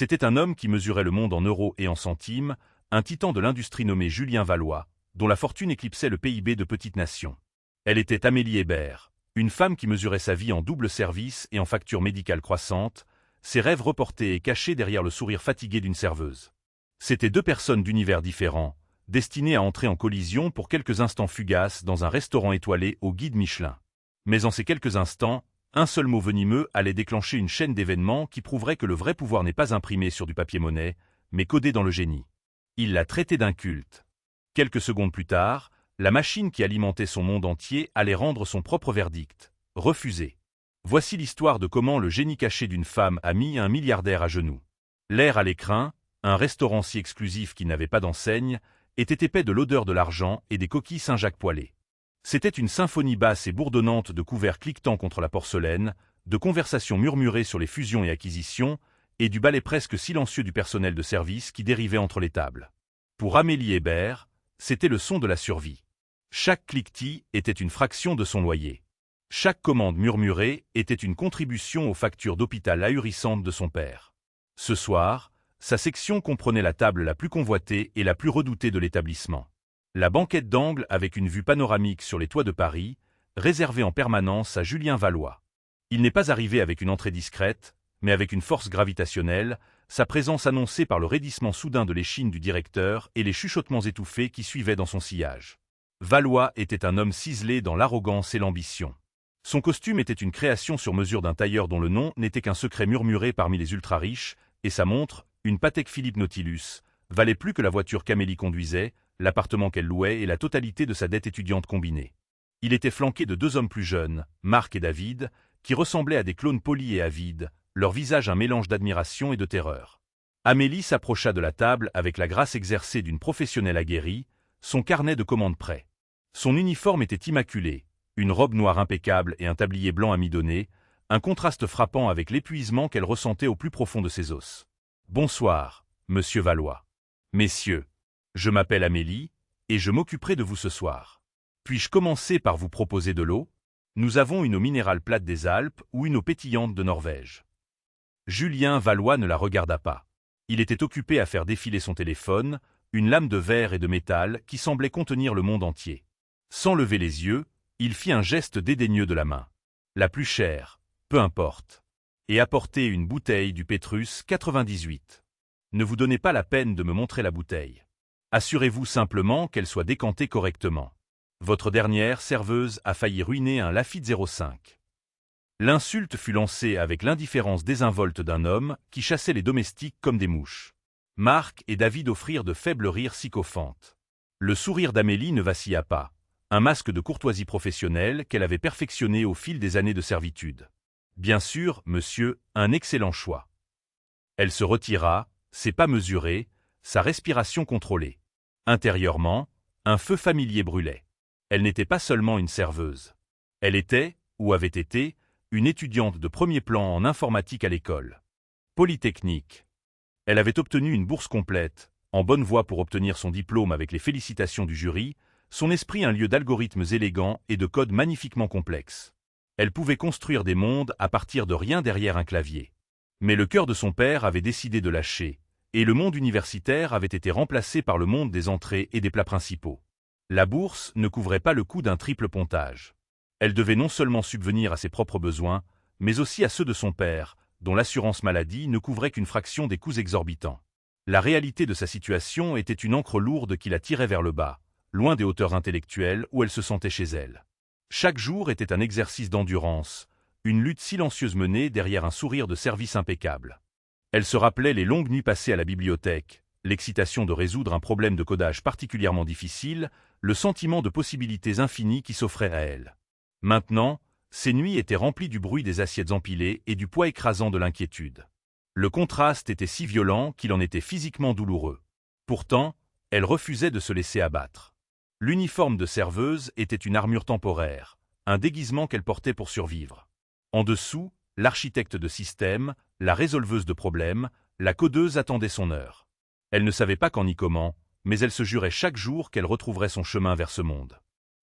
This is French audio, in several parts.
C'était un homme qui mesurait le monde en euros et en centimes, un titan de l'industrie nommé Julien Valois, dont la fortune éclipsait le PIB de petites nations. Elle était Amélie Hébert, une femme qui mesurait sa vie en double service et en factures médicales croissantes, ses rêves reportés et cachés derrière le sourire fatigué d'une serveuse. C'étaient deux personnes d'univers différents, destinées à entrer en collision pour quelques instants fugaces dans un restaurant étoilé au guide Michelin. Mais en ces quelques instants, un seul mot venimeux allait déclencher une chaîne d'événements qui prouverait que le vrai pouvoir n'est pas imprimé sur du papier-monnaie, mais codé dans le génie. Il l'a traité d'un culte. Quelques secondes plus tard, la machine qui alimentait son monde entier allait rendre son propre verdict. Refusé. Voici l'histoire de comment le génie caché d'une femme a mis un milliardaire à genoux. L'air à l'écrin, un restaurant si exclusif qu'il n'avait pas d'enseigne, était épais de l'odeur de l'argent et des coquilles Saint-Jacques poêlées. C'était une symphonie basse et bourdonnante de couverts cliquetant contre la porcelaine, de conversations murmurées sur les fusions et acquisitions, et du balai presque silencieux du personnel de service qui dérivait entre les tables. Pour Amélie Hébert, c'était le son de la survie. Chaque cliquetis était une fraction de son loyer. Chaque commande murmurée était une contribution aux factures d'hôpital ahurissantes de son père. Ce soir, sa section comprenait la table la plus convoitée et la plus redoutée de l'établissement. La banquette d'angle avec une vue panoramique sur les toits de Paris, réservée en permanence à Julien Valois. Il n'est pas arrivé avec une entrée discrète, mais avec une force gravitationnelle, sa présence annoncée par le raidissement soudain de l'échine du directeur et les chuchotements étouffés qui suivaient dans son sillage. Valois était un homme ciselé dans l'arrogance et l'ambition. Son costume était une création sur mesure d'un tailleur dont le nom n'était qu'un secret murmuré parmi les ultra-riches, et sa montre, une Patek Philippe Nautilus, valait plus que la voiture qu'Amélie conduisait, l'appartement qu'elle louait et la totalité de sa dette étudiante combinée. Il était flanqué de deux hommes plus jeunes, Marc et David, qui ressemblaient à des clones polis et avides, leur visage un mélange d'admiration et de terreur. Amélie s'approcha de la table avec la grâce exercée d'une professionnelle aguerrie, son carnet de commandes prêt. Son uniforme était immaculé, une robe noire impeccable et un tablier blanc amidonné, un contraste frappant avec l'épuisement qu'elle ressentait au plus profond de ses os. « Bonsoir, monsieur Valois. Messieurs, je m'appelle Amélie, et je m'occuperai de vous ce soir. Puis-je commencer par vous proposer de l'eau? Nous avons une eau minérale plate des Alpes ou une eau pétillante de Norvège. » Julien Valois ne la regarda pas. Il était occupé à faire défiler son téléphone, une lame de verre et de métal qui semblait contenir le monde entier. Sans lever les yeux, il fit un geste dédaigneux de la main. La plus chère, peu importe. Et apportez une bouteille du Pétrus 98. Ne vous donnez pas la peine de me montrer la bouteille. Assurez-vous simplement qu'elle soit décantée correctement. Votre dernière serveuse a failli ruiner un Lafite 05. L'insulte fut lancée avec l'indifférence désinvolte d'un homme qui chassait les domestiques comme des mouches. Marc et David offrirent de faibles rires sycophantes. Le sourire d'Amélie ne vacilla pas, un masque de courtoisie professionnelle qu'elle avait perfectionné au fil des années de servitude. Bien sûr, monsieur, un excellent choix. Elle se retira, ses pas mesurés, sa respiration contrôlée. Intérieurement, un feu familier brûlait. Elle n'était pas seulement une serveuse. Elle était, ou avait été, une étudiante de premier plan en informatique à l'école Polytechnique. Elle avait obtenu une bourse complète, en bonne voie pour obtenir son diplôme avec les félicitations du jury, son esprit un lieu d'algorithmes élégants et de codes magnifiquement complexes. Elle pouvait construire des mondes à partir de rien derrière un clavier. Mais le cœur de son père avait décidé de lâcher, et le monde universitaire avait été remplacé par le monde des entrées et des plats principaux. La bourse ne couvrait pas le coût d'un triple pontage. Elle devait non seulement subvenir à ses propres besoins, mais aussi à ceux de son père, dont l'assurance maladie ne couvrait qu'une fraction des coûts exorbitants. La réalité de sa situation était une encre lourde qui la tirait vers le bas, loin des hauteurs intellectuelles où elle se sentait chez elle. Chaque jour était un exercice d'endurance, une lutte silencieuse menée derrière un sourire de service impeccable. Elle se rappelait les longues nuits passées à la bibliothèque, l'excitation de résoudre un problème de codage particulièrement difficile, le sentiment de possibilités infinies qui s'offraient à elle. Maintenant, ces nuits étaient remplies du bruit des assiettes empilées et du poids écrasant de l'inquiétude. Le contraste était si violent qu'il en était physiquement douloureux. Pourtant, elle refusait de se laisser abattre. L'uniforme de serveuse était une armure temporaire, un déguisement qu'elle portait pour survivre. En dessous, l'architecte de système, la résolveuse de problèmes, la codeuse attendait son heure. Elle ne savait pas quand ni comment, mais elle se jurait chaque jour qu'elle retrouverait son chemin vers ce monde.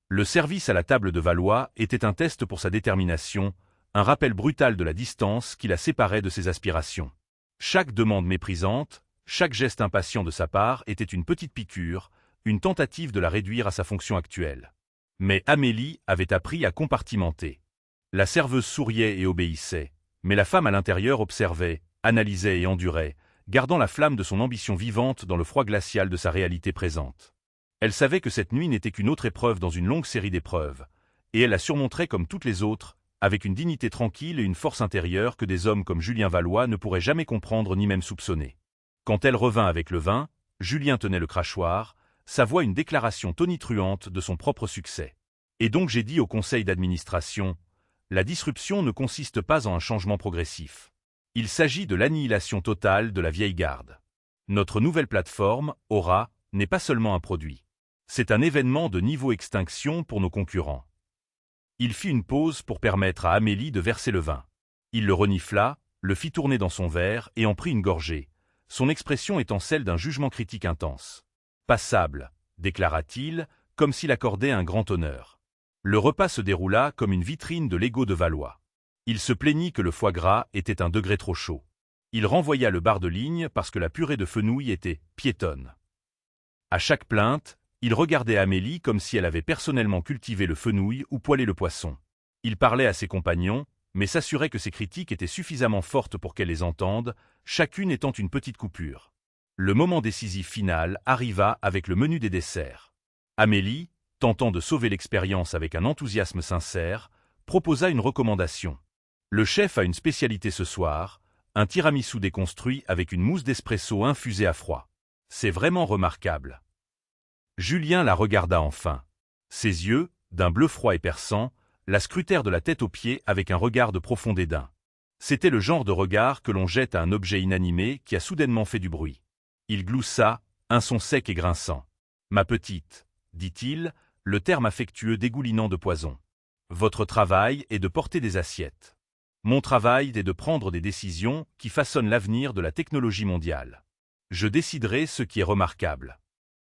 Le service à la table de Valois était un test pour sa détermination, un rappel brutal de la distance qui la séparait de ses aspirations. Chaque demande méprisante, chaque geste impatient de sa part était une petite piqûre, une tentative de la réduire à sa fonction actuelle. Mais Amélie avait appris à compartimenter. La serveuse souriait et obéissait, mais la femme à l'intérieur observait, analysait et endurait, gardant la flamme de son ambition vivante dans le froid glacial de sa réalité présente. Elle savait que cette nuit n'était qu'une autre épreuve dans une longue série d'épreuves, et elle la surmonterait comme toutes les autres, avec une dignité tranquille et une force intérieure que des hommes comme Julien Valois ne pourraient jamais comprendre ni même soupçonner. Quand elle revint avec le vin, Julien tenait le crachoir, sa voix une déclaration tonitruante de son propre succès. Et donc j'ai dit au conseil d'administration, la disruption ne consiste pas en un changement progressif. Il s'agit de l'annihilation totale de la vieille garde. Notre nouvelle plateforme, Aura, n'est pas seulement un produit. C'est un événement de niveau extinction pour nos concurrents. Il fit une pause pour permettre à Amélie de verser le vin. Il le renifla, le fit tourner dans son verre et en prit une gorgée, son expression étant celle d'un jugement critique intense. « Passable », déclara-t-il, comme s'il accordait un grand honneur. Le repas se déroula comme une vitrine de l'ego de Valois. Il se plaignit que le foie gras était un degré trop chaud. Il renvoya le bar de ligne parce que la purée de fenouil était piétonne. À chaque plainte, il regardait Amélie comme si elle avait personnellement cultivé le fenouil ou poêlé le poisson. Il parlait à ses compagnons, mais s'assurait que ses critiques étaient suffisamment fortes pour qu'elles les entendent, chacune étant une petite coupure. Le moment décisif final arriva avec le menu des desserts. Amélie, tentant de sauver l'expérience avec un enthousiasme sincère, proposa une recommandation. Le chef a une spécialité ce soir, un tiramisu déconstruit avec une mousse d'espresso infusée à froid. C'est vraiment remarquable. Julien la regarda enfin. Ses yeux, d'un bleu froid et perçant, la scrutèrent de la tête aux pieds avec un regard de profond dédain. C'était le genre de regard que l'on jette à un objet inanimé qui a soudainement fait du bruit. Il gloussa, un son sec et grinçant. « Ma petite », dit-il, le terme affectueux dégoulinant de poison. « Votre travail est de porter des assiettes. Mon travail est de prendre des décisions qui façonnent l'avenir de la technologie mondiale. Je déciderai ce qui est remarquable.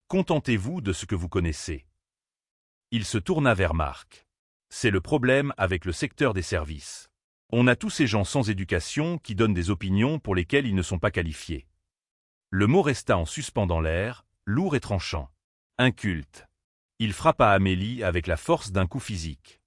Contentez-vous de ce que vous connaissez. » Il se tourna vers Marc. C'est le problème avec le secteur des services. On a tous ces gens sans éducation qui donnent des opinions pour lesquelles ils ne sont pas qualifiés. Le mot resta en suspens dans l'air, lourd et tranchant. Inculte. Il frappa Amélie avec la force d'un coup physique.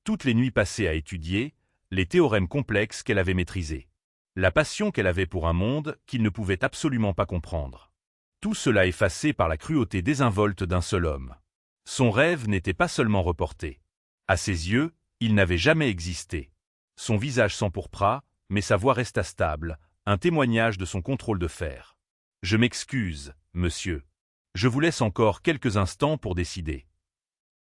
Toutes les nuits passées à étudier, les théorèmes complexes qu'elle avait maîtrisés. La passion qu'elle avait pour un monde qu'il ne pouvait absolument pas comprendre. Tout cela effacé par la cruauté désinvolte d'un seul homme. Son rêve n'était pas seulement reporté. À ses yeux, il n'avait jamais existé. Son visage s'empourpra, mais sa voix resta stable, un témoignage de son contrôle de fer. « Je m'excuse, monsieur. Je vous laisse encore quelques instants pour décider. »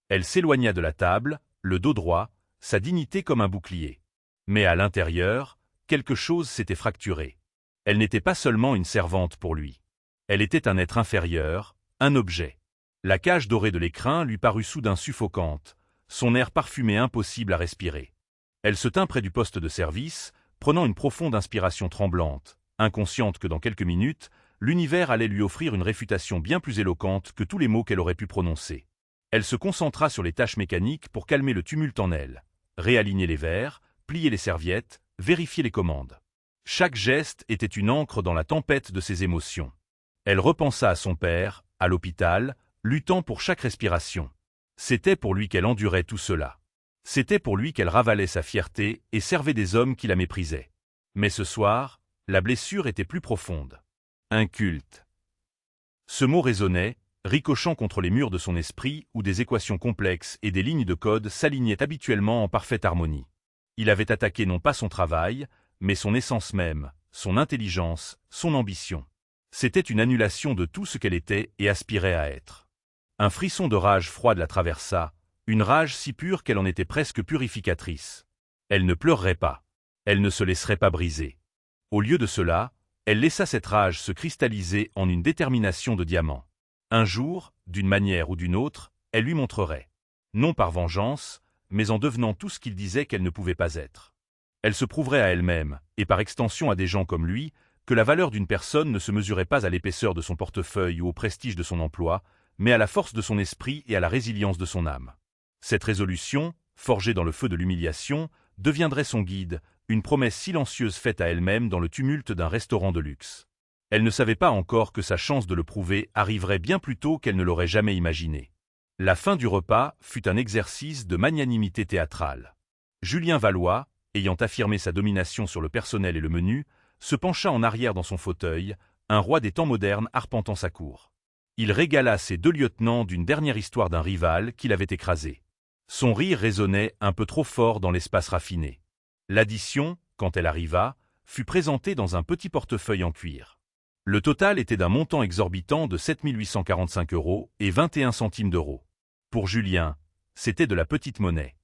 Elle s'éloigna de la table, le dos droit, sa dignité comme un bouclier. Mais à l'intérieur, quelque chose s'était fracturé. Elle n'était pas seulement une servante pour lui. Elle était un être inférieur, un objet. La cage dorée de l'écrin lui parut soudain suffocante, son air parfumé impossible à respirer. Elle se tint près du poste de service, prenant une profonde inspiration tremblante, inconsciente que dans quelques minutes, l'univers allait lui offrir une réfutation bien plus éloquente que tous les mots qu'elle aurait pu prononcer. Elle se concentra sur les tâches mécaniques pour calmer le tumulte en elle, réaligner les verres, plier les serviettes, vérifier les commandes. Chaque geste était une encre dans la tempête de ses émotions. Elle repensa à son père, à l'hôpital, luttant pour chaque respiration. C'était pour lui qu'elle endurait tout cela. C'était pour lui qu'elle ravalait sa fierté et servait des hommes qui la méprisaient. Mais ce soir, la blessure était plus profonde. Inculte. Ce mot résonnait, ricochant contre les murs de son esprit où des équations complexes et des lignes de code s'alignaient habituellement en parfaite harmonie. Il avait attaqué non pas son travail, mais son essence même, son intelligence, son ambition. C'était une annulation de tout ce qu'elle était et aspirait à être. Un frisson de rage froide la traversa, une rage si pure qu'elle en était presque purificatrice. Elle ne pleurerait pas. Elle ne se laisserait pas briser. Au lieu de cela, elle laissa cette rage se cristalliser en une détermination de diamant. Un jour, d'une manière ou d'une autre, elle lui montrerait. Non par vengeance, mais en devenant tout ce qu'il disait qu'elle ne pouvait pas être. Elle se prouverait à elle-même, et par extension à des gens comme lui, que la valeur d'une personne ne se mesurait pas à l'épaisseur de son portefeuille ou au prestige de son emploi, mais à la force de son esprit et à la résilience de son âme. Cette résolution, forgée dans le feu de l'humiliation, deviendrait son guide, une promesse silencieuse faite à elle-même dans le tumulte d'un restaurant de luxe. Elle ne savait pas encore que sa chance de le prouver arriverait bien plus tôt qu'elle ne l'aurait jamais imaginé. La fin du repas fut un exercice de magnanimité théâtrale. Julien Valois, ayant affirmé sa domination sur le personnel et le menu, se pencha en arrière dans son fauteuil, un roi des temps modernes arpentant sa cour. Il régala ses deux lieutenants d'une dernière histoire d'un rival qu'il avait écrasé. Son rire résonnait un peu trop fort dans l'espace raffiné. L'addition, quand elle arriva, fut présentée dans un petit portefeuille en cuir. Le total était d'un montant exorbitant de 7 845 € et 21 centimes d'euros. Pour Julien, c'était de la petite monnaie.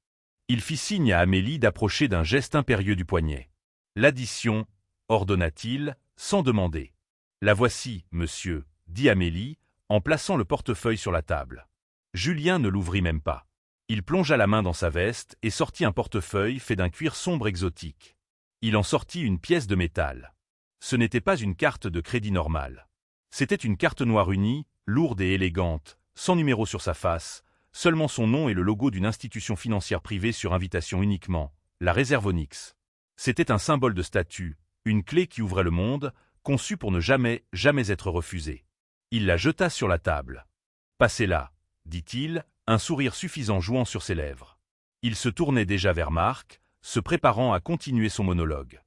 Il fit signe à Amélie d'approcher d'un geste impérieux du poignet. L'addition, ordonna-t-il, sans demander. La voici, monsieur, dit Amélie, en plaçant le portefeuille sur la table. Julien ne l'ouvrit même pas. Il plongea la main dans sa veste et sortit un portefeuille fait d'un cuir sombre exotique. Il en sortit une pièce de métal. Ce n'était pas une carte de crédit normale. C'était une carte noire unie, lourde et élégante, sans numéro sur sa face, seulement son nom et le logo d'une institution financière privée sur invitation uniquement, la Réserve Onyx. C'était un symbole de statut, une clé qui ouvrait le monde, conçue pour ne jamais être refusée. Il la jeta sur la table. « Passez-la », dit-il, un sourire suffisant jouant sur ses lèvres. Il se tournait déjà vers Marc, se préparant à continuer son monologue.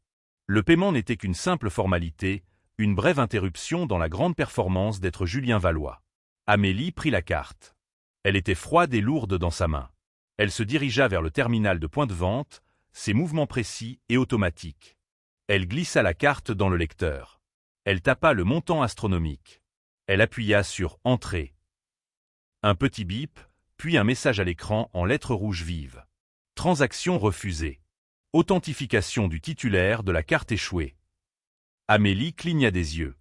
Le paiement n'était qu'une simple formalité, une brève interruption dans la grande performance d'être Julien Valois. Amélie prit la carte. Elle était froide et lourde dans sa main. Elle se dirigea vers le terminal de point de vente, ses mouvements précis et automatiques. Elle glissa la carte dans le lecteur. Elle tapa le montant astronomique. Elle appuya sur « Entrée ». Un petit bip, puis un message à l'écran en lettres rouges vives. Transaction refusée. Authentification du titulaire de la carte échouée. Amélie cligna des yeux.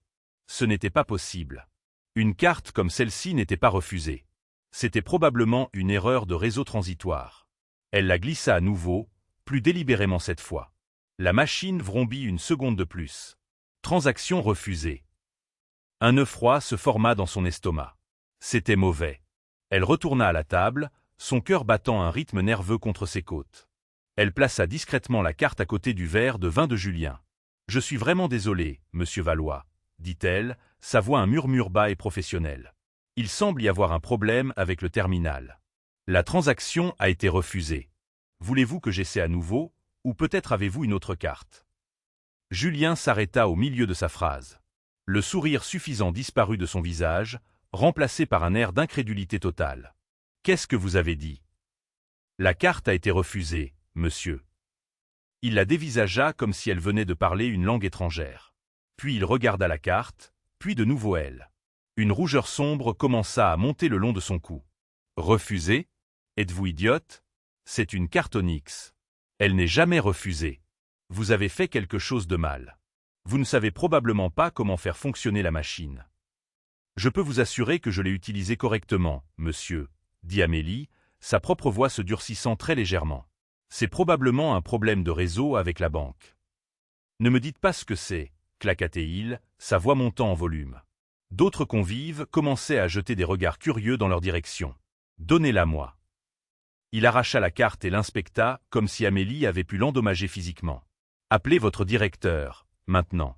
Ce n'était pas possible. Une carte comme celle-ci n'était pas refusée. C'était probablement une erreur de réseau transitoire. Elle la glissa à nouveau, plus délibérément cette fois. La machine vrombit une seconde de plus. Transaction refusée. Un œuf froid se forma dans son estomac. C'était mauvais. Elle retourna à la table, son cœur battant un rythme nerveux contre ses côtes. Elle plaça discrètement la carte à côté du verre de vin de Julien. « Je suis vraiment désolée, monsieur Valois, » dit-elle, sa voix un murmure bas et professionnel. « Il semble y avoir un problème avec le terminal. La transaction a été refusée. Voulez-vous que j'essaie à nouveau, ou peut-être avez-vous une autre carte ?» Julien s'arrêta au milieu de sa phrase. Le sourire suffisant disparut de son visage, remplacé par un air d'incrédulité totale. « Qu'est-ce que vous avez dit ?»« La carte a été refusée, monsieur. » Il la dévisagea comme si elle venait de parler une langue étrangère. Puis il regarda la carte, puis de nouveau elle. Une rougeur sombre commença à monter le long de son cou. « Refusée ? Êtes-vous idiote ? C'est une carte Onyx. Elle n'est jamais refusée. Vous avez fait quelque chose de mal. Vous ne savez probablement pas comment faire fonctionner la machine. » « Je peux vous assurer que je l'ai utilisée correctement, monsieur, » dit Amélie, sa propre voix se durcissant très légèrement. « C'est probablement un problème de réseau avec la banque. »« Ne me dites pas ce que c'est, » claqua-t-il, sa voix montant en volume. D'autres convives commençaient à jeter des regards curieux dans leur direction. « Donnez-la-moi. » Il arracha la carte et l'inspecta comme si Amélie avait pu l'endommager physiquement. « Appelez votre directeur, maintenant. »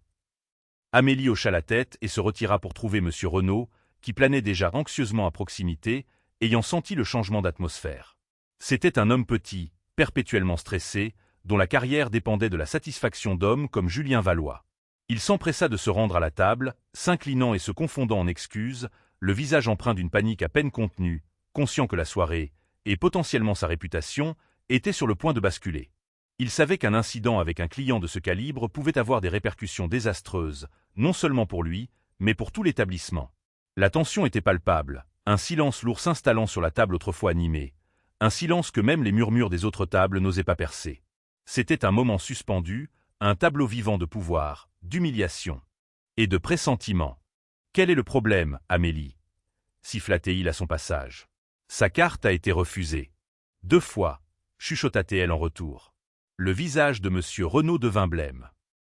Amélie hocha la tête et se retira pour trouver M. Renaud, qui planait déjà anxieusement à proximité, ayant senti le changement d'atmosphère. C'était un homme petit, perpétuellement stressé, dont la carrière dépendait de la satisfaction d'hommes comme Julien Valois. Il s'empressa de se rendre à la table, s'inclinant et se confondant en excuses, le visage empreint d'une panique à peine contenue, conscient que la soirée, et potentiellement sa réputation, étaient sur le point de basculer. Il savait qu'un incident avec un client de ce calibre pouvait avoir des répercussions désastreuses, non seulement pour lui, mais pour tout l'établissement. La tension était palpable, un silence lourd s'installant sur la table autrefois animée, un silence que même les murmures des autres tables n'osaient pas percer. C'était un moment suspendu, un tableau vivant de pouvoir, d'humiliation et de pressentiment. « Quel est le problème, Amélie » siffla-t-il à son passage. « Sa carte a été refusée. 2 fois, chuchota-t-elle en retour. Le visage de M. Renaud devint blême.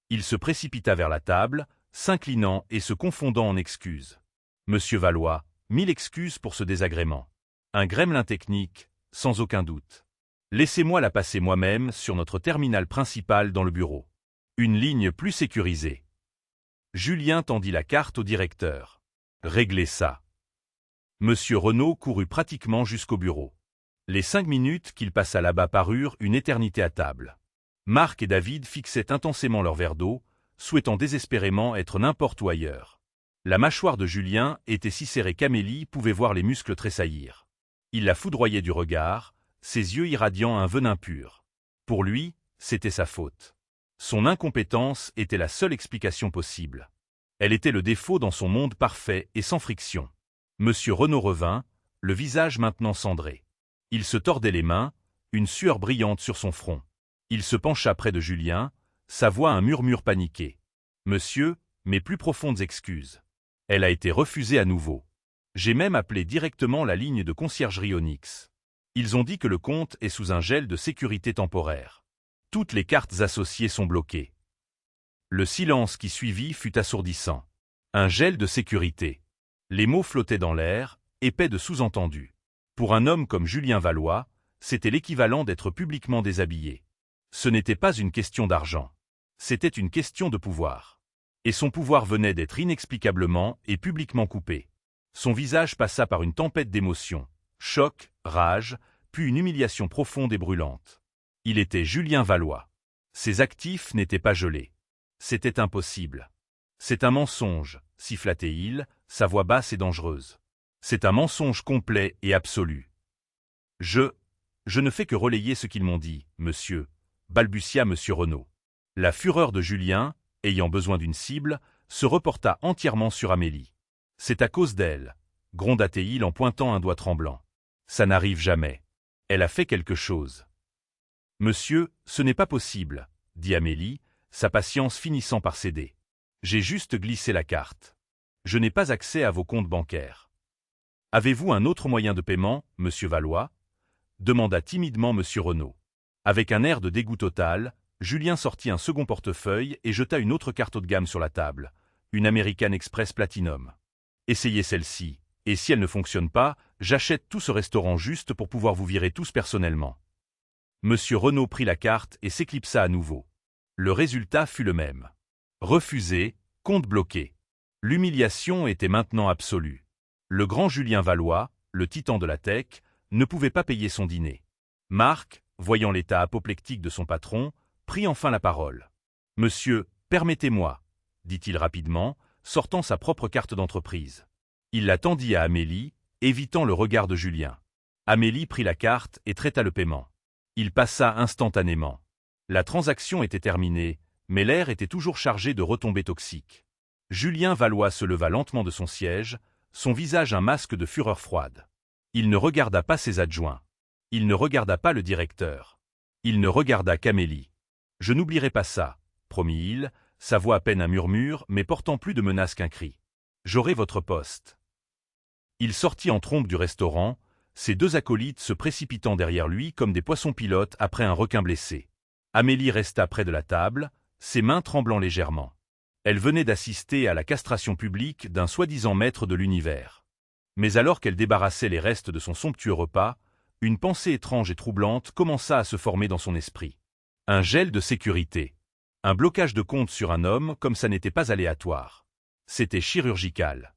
Il se précipita vers la table, s'inclinant et se confondant en excuses. « Monsieur Valois, 1000 excuses pour ce désagrément. Un gremlin technique, sans aucun doute. Laissez-moi la passer moi-même sur notre terminal principal dans le bureau. Une ligne plus sécurisée. Julien tendit la carte au directeur. Réglez ça. Monsieur Renaud courut pratiquement jusqu'au bureau. Les 5 minutes qu'il passa là-bas parurent une éternité à table. Marc et David fixaient intensément leur verre d'eau, souhaitant désespérément être n'importe où ailleurs. La mâchoire de Julien était si serrée qu'Amélie pouvait voir les muscles tressaillir. Il la foudroyait du regard, ses yeux irradiant un venin pur. Pour lui, c'était sa faute. Son incompétence était la seule explication possible. Elle était le défaut dans son monde parfait et sans friction. Monsieur Renaud revint, le visage maintenant cendré. Il se tordait les mains, une sueur brillante sur son front. Il se pencha près de Julien, sa voix un murmure paniqué. « Monsieur, mes plus profondes excuses. Elle a été refusée à nouveau. J'ai même appelé directement la ligne de conciergerie Onyx. Ils ont dit que le compte est sous un gel de sécurité temporaire. Toutes les cartes associées sont bloquées. » Le silence qui suivit fut assourdissant. Un gel de sécurité. Les mots flottaient dans l'air, épais de sous-entendus. Pour un homme comme Julien Valois, c'était l'équivalent d'être publiquement déshabillé. Ce n'était pas une question d'argent. C'était une question de pouvoir. Et son pouvoir venait d'être inexplicablement et publiquement coupé. Son visage passa par une tempête d'émotions, choc, rage, puis une humiliation profonde et brûlante. Il était Julien Valois. Ses actifs n'étaient pas gelés. C'était impossible. C'est un mensonge, siffla-t-il, sa voix basse et dangereuse. C'est un mensonge complet et absolu. Je ne fais que relayer ce qu'ils m'ont dit, monsieur, balbutia monsieur Renaud. La fureur de Julien, ayant besoin d'une cible, se reporta entièrement sur Amélie. C'est à cause d'elle, gronda-t-il en pointant un doigt tremblant. Ça n'arrive jamais. Elle a fait quelque chose. Monsieur, ce n'est pas possible, dit Amélie, sa patience finissant par céder. J'ai juste glissé la carte. Je n'ai pas accès à vos comptes bancaires. Avez-vous un autre moyen de paiement, monsieur Valois ? Demanda timidement monsieur Renaud. Avec un air de dégoût total, Julien sortit un second portefeuille et jeta une autre carte haut de gamme sur la table, une American Express Platinum. Essayez celle-ci, et si elle ne fonctionne pas, j'achète tout ce restaurant juste pour pouvoir vous virer tous personnellement. Monsieur Renaud prit la carte et s'éclipsa à nouveau. Le résultat fut le même. Refusé, compte bloqué. L'humiliation était maintenant absolue. Le grand Julien Valois, le titan de la tech, ne pouvait pas payer son dîner. Marc, voyant l'état apoplectique de son patron, prit enfin la parole. « Monsieur, permettez-moi, » dit-il rapidement, sortant sa propre carte d'entreprise. Il la tendit à Amélie, évitant le regard de Julien. Amélie prit la carte et traita le paiement. Il passa instantanément. La transaction était terminée, mais l'air était toujours chargé de retombées toxiques. Julien Valois se leva lentement de son siège, son visage un masque de fureur froide. Il ne regarda pas ses adjoints. Il ne regarda pas le directeur. Il ne regarda qu'Amélie. « Je n'oublierai pas ça, » promit-il, sa voix à peine un murmure, mais portant plus de menace qu'un cri. « J'aurai votre poste. » Il sortit en trombe du restaurant, ses deux acolytes se précipitant derrière lui comme des poissons pilotes après un requin blessé. Amélie resta près de la table, ses mains tremblant légèrement. Elle venait d'assister à la castration publique d'un soi-disant maître de l'univers. Mais alors qu'elle débarrassait les restes de son somptueux repas, une pensée étrange et troublante commença à se former dans son esprit. Un gel de sécurité. Un blocage de compte sur un homme comme ça n'était pas aléatoire. C'était chirurgical.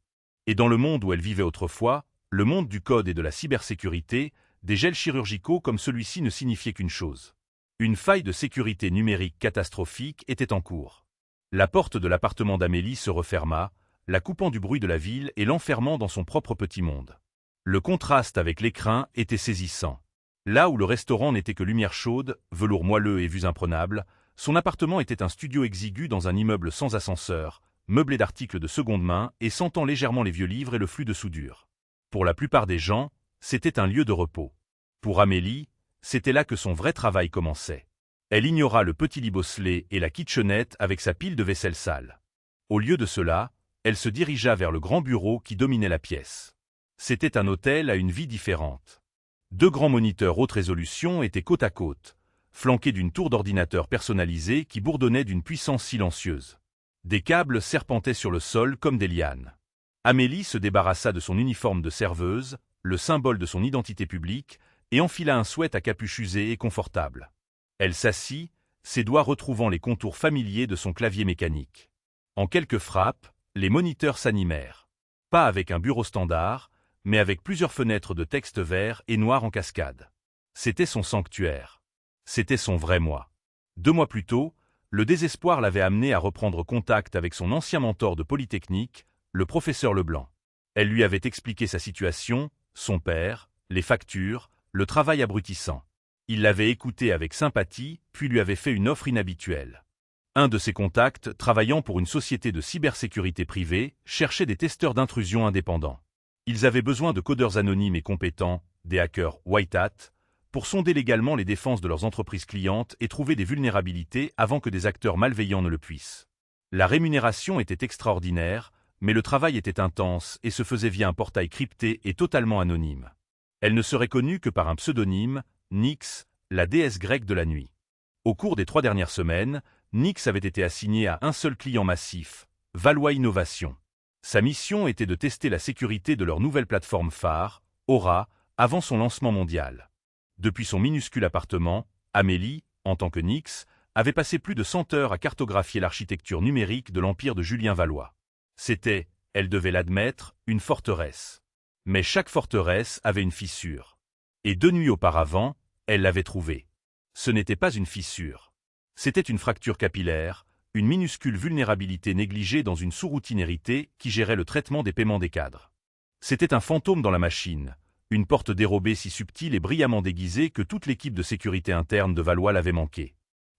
Et dans le monde où elle vivait autrefois, le monde du code et de la cybersécurité, des gels chirurgicaux comme celui-ci ne signifiaient qu'une chose. Une faille de sécurité numérique catastrophique était en cours. La porte de l'appartement d'Amélie se referma, la coupant du bruit de la ville et l'enfermant dans son propre petit monde. Le contraste avec l'écrin était saisissant. Là où le restaurant n'était que lumière chaude, velours moelleux et vues imprenables, son appartement était un studio exigu dans un immeuble sans ascenseur, meublé d'articles de seconde main et sentant légèrement les vieux livres et le flux de soudure. Pour la plupart des gens, c'était un lieu de repos. Pour Amélie, c'était là que son vrai travail commençait. Elle ignora le petit lit bosselé et la kitchenette avec sa pile de vaisselle sale. Au lieu de cela, elle se dirigea vers le grand bureau qui dominait la pièce. C'était un hôtel à une vie différente. 2 grands moniteurs haute résolution étaient côte à côte, flanqués d'une tour d'ordinateur personnalisée qui bourdonnait d'une puissance silencieuse. Des câbles serpentaient sur le sol comme des lianes. Amélie se débarrassa de son uniforme de serveuse, le symbole de son identité publique, et enfila un sweat à capuche usé et confortable. Elle s'assit, ses doigts retrouvant les contours familiers de son clavier mécanique. En quelques frappes, les moniteurs s'animèrent. Pas avec un bureau standard, mais avec plusieurs fenêtres de texte vert et noir en cascade. C'était son sanctuaire. C'était son vrai moi. 2 mois plus tôt, le désespoir l'avait amené à reprendre contact avec son ancien mentor de Polytechnique, le professeur Leblanc. Elle lui avait expliqué sa situation, son père, les factures, le travail abrutissant. Il l'avait écouté avec sympathie, puis lui avait fait une offre inhabituelle. Un de ses contacts, travaillant pour une société de cybersécurité privée, cherchait des testeurs d'intrusion indépendants. Ils avaient besoin de codeurs anonymes et compétents, des hackers white hat, pour sonder légalement les défenses de leurs entreprises clientes et trouver des vulnérabilités avant que des acteurs malveillants ne le puissent. La rémunération était extraordinaire, mais le travail était intense et se faisait via un portail crypté et totalement anonyme. Elle ne serait connue que par un pseudonyme, Nyx, la déesse grecque de la nuit. Au cours des 3 dernières semaines, Nyx avait été assigné à un seul client massif, Valois Innovation. Sa mission était de tester la sécurité de leur nouvelle plateforme phare, Aura, avant son lancement mondial. Depuis son minuscule appartement, Amélie, en tant que Nyx, avait passé plus de 100 heures à cartographier l'architecture numérique de l'empire de Julien Valois. C'était, elle devait l'admettre, une forteresse. Mais chaque forteresse avait une fissure. Et 2 nuits auparavant, elle l'avait trouvée. Ce n'était pas une fissure. C'était une fracture capillaire, une minuscule vulnérabilité négligée dans une sous-routine héritée qui gérait le traitement des paiements des cadres. C'était un fantôme dans la machine, une porte dérobée si subtile et brillamment déguisée que toute l'équipe de sécurité interne de Valois l'avait manquée.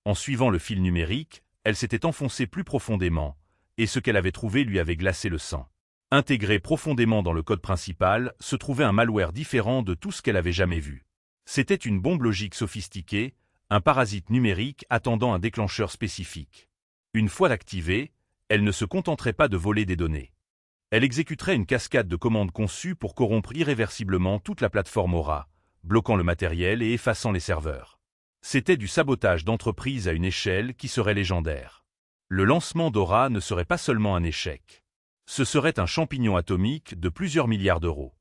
En suivant le fil numérique, elle s'était enfoncée plus profondément, et ce qu'elle avait trouvé lui avait glacé le sang. Intégré profondément dans le code principal, se trouvait un malware différent de tout ce qu'elle avait jamais vu. C'était une bombe logique sophistiquée, un parasite numérique attendant un déclencheur spécifique. Une fois activée, elle ne se contenterait pas de voler des données. Elle exécuterait une cascade de commandes conçues pour corrompre irréversiblement toute la plateforme Aura, bloquant le matériel et effaçant les serveurs. C'était du sabotage d'entreprise à une échelle qui serait légendaire. Le lancement d'Aura ne serait pas seulement un échec. Ce serait un champignon atomique de plusieurs milliards d'euros.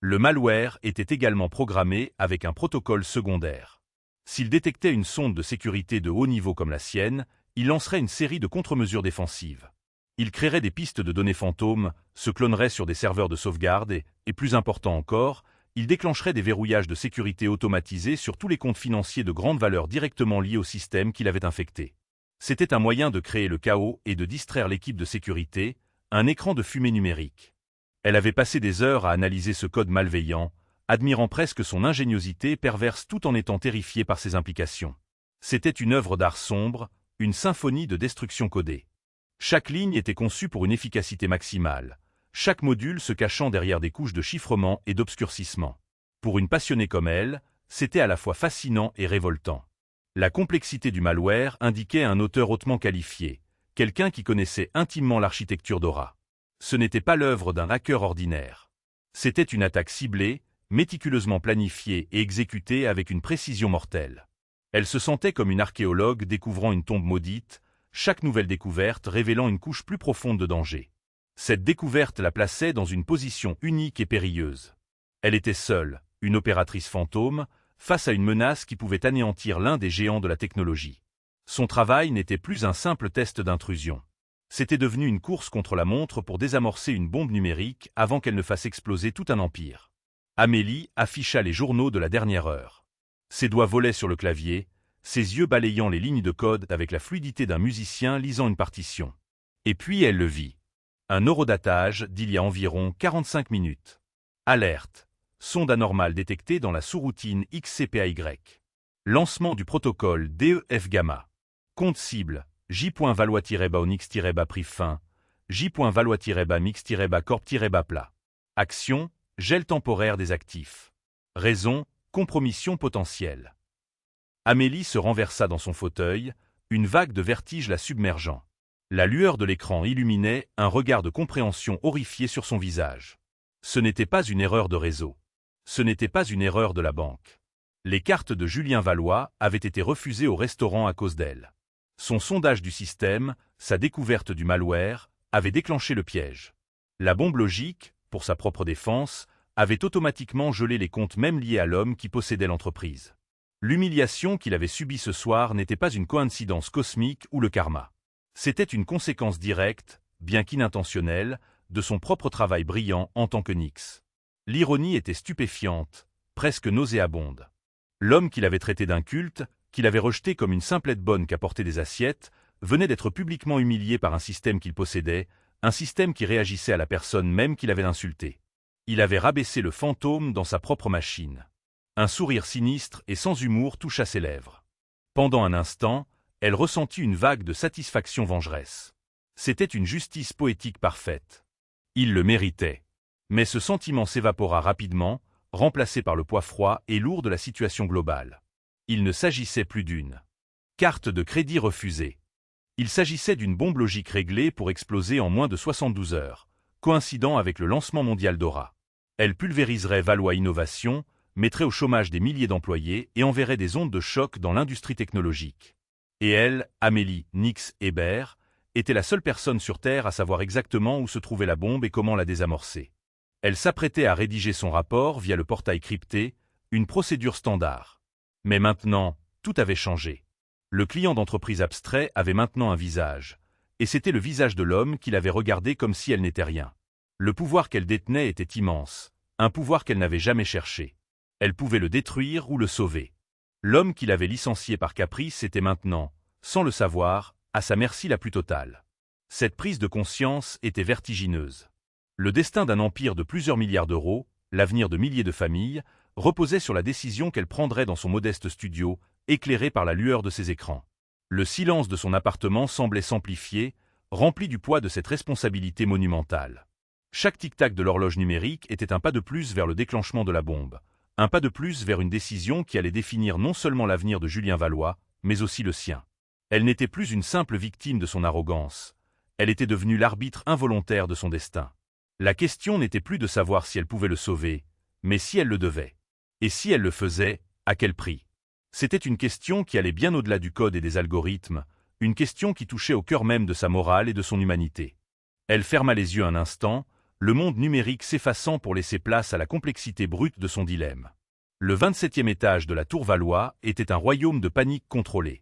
Le malware était également programmé avec un protocole secondaire. S'il détectait une sonde de sécurité de haut niveau comme la sienne, il lancerait une série de contre-mesures défensives. Il créerait des pistes de données fantômes, se clonerait sur des serveurs de sauvegarde et plus important encore, il déclencherait des verrouillages de sécurité automatisés sur tous les comptes financiers de grande valeur directement liés au système qu'il avait infecté. C'était un moyen de créer le chaos et de distraire l'équipe de sécurité, un écran de fumée numérique. Elle avait passé des heures à analyser ce code malveillant, admirant presque son ingéniosité perverse tout en étant terrifiée par ses implications. C'était une œuvre d'art sombre, une symphonie de destruction codée. Chaque ligne était conçue pour une efficacité maximale, chaque module se cachant derrière des couches de chiffrement et d'obscurcissement. Pour une passionnée comme elle, c'était à la fois fascinant et révoltant. La complexité du malware indiquait un auteur hautement qualifié, quelqu'un qui connaissait intimement l'architecture d'Aura. Ce n'était pas l'œuvre d'un hacker ordinaire. C'était une attaque ciblée, méticuleusement planifiée et exécutée avec une précision mortelle. Elle se sentait comme une archéologue découvrant une tombe maudite, chaque nouvelle découverte révélant une couche plus profonde de danger. Cette découverte la plaçait dans une position unique et périlleuse. Elle était seule, une opératrice fantôme, face à une menace qui pouvait anéantir l'un des géants de la technologie. Son travail n'était plus un simple test d'intrusion. C'était devenu une course contre la montre pour désamorcer une bombe numérique avant qu'elle ne fasse exploser tout un empire. Amélie afficha les journaux de la dernière heure. Ses doigts volaient sur le clavier, ses yeux balayant les lignes de code avec la fluidité d'un musicien lisant une partition. Et puis elle le vit. Un horodatage d'il y a environ 45 minutes. Alerte. Sonde anormale détectée dans la sous-routine XCPAY. Lancement du protocole DEF Gamma. Compte cible, J.Valois-Onyx-Bas prive fin, J.Valois-Mix-Corp-Bas plat. Action, gel temporaire des actifs. Raison, compromission potentielle. Amélie se renversa dans son fauteuil, une vague de vertige la submergeant. La lueur de l'écran illuminait un regard de compréhension horrifié sur son visage. Ce n'était pas une erreur de réseau. Ce n'était pas une erreur de la banque. Les cartes de Julien Valois avaient été refusées au restaurant à cause d'elle. Son sondage du système, sa découverte du malware, avait déclenché le piège. La bombe logique, pour sa propre défense, avait automatiquement gelé les comptes même liés à l'homme qui possédait l'entreprise. L'humiliation qu'il avait subie ce soir n'était pas une coïncidence cosmique ou le karma. C'était une conséquence directe, bien qu'inintentionnelle, de son propre travail brillant en tant que Nix. L'ironie était stupéfiante, presque nauséabonde. L'homme qu'il avait traité d'inculte, qu'il avait rejeté comme une simplette bonne qu'apportait des assiettes, venait d'être publiquement humilié par un système qu'il possédait, un système qui réagissait à la personne même qu'il avait insultée. Il avait rabaissé le fantôme dans sa propre machine. Un sourire sinistre et sans humour toucha ses lèvres. Pendant un instant, elle ressentit une vague de satisfaction vengeresse. C'était une justice poétique parfaite. Il le méritait. Mais ce sentiment s'évapora rapidement, remplacé par le poids froid et lourd de la situation globale. Il ne s'agissait plus d'une carte de crédit refusée. Il s'agissait d'une bombe logique réglée pour exploser en moins de 72 heures, coïncidant avec le lancement mondial d'Aura. Elle pulvériserait Valois Innovation, mettrait au chômage des milliers d'employés et enverrait des ondes de choc dans l'industrie technologique. Et elle, Amélie Nix Hébert, était la seule personne sur Terre à savoir exactement où se trouvait la bombe et comment la désamorcer. Elle s'apprêtait à rédiger son rapport via le portail crypté, une procédure standard. Mais maintenant, tout avait changé. Le client d'entreprise abstrait avait maintenant un visage, et c'était le visage de l'homme qui l'avait regardé comme si elle n'était rien. Le pouvoir qu'elle détenait était immense, un pouvoir qu'elle n'avait jamais cherché. Elle pouvait le détruire ou le sauver. L'homme qui l'avait licencié par caprice était maintenant, sans le savoir, à sa merci la plus totale. Cette prise de conscience était vertigineuse. Le destin d'un empire de plusieurs milliards d'euros, l'avenir de milliers de familles, reposait sur la décision qu'elle prendrait dans son modeste studio, éclairé par la lueur de ses écrans. Le silence de son appartement semblait s'amplifier, rempli du poids de cette responsabilité monumentale. Chaque tic-tac de l'horloge numérique était un pas de plus vers le déclenchement de la bombe, un pas de plus vers une décision qui allait définir non seulement l'avenir de Julien Valois, mais aussi le sien. Elle n'était plus une simple victime de son arrogance, elle était devenue l'arbitre involontaire de son destin. La question n'était plus de savoir si elle pouvait le sauver, mais si elle le devait. Et si elle le faisait, à quel prix? C'était une question qui allait bien au-delà du code et des algorithmes, une question qui touchait au cœur même de sa morale et de son humanité. Elle ferma les yeux un instant, le monde numérique s'effaçant pour laisser place à la complexité brute de son dilemme. Le 27e étage de la Tour Valois était un royaume de panique contrôlée.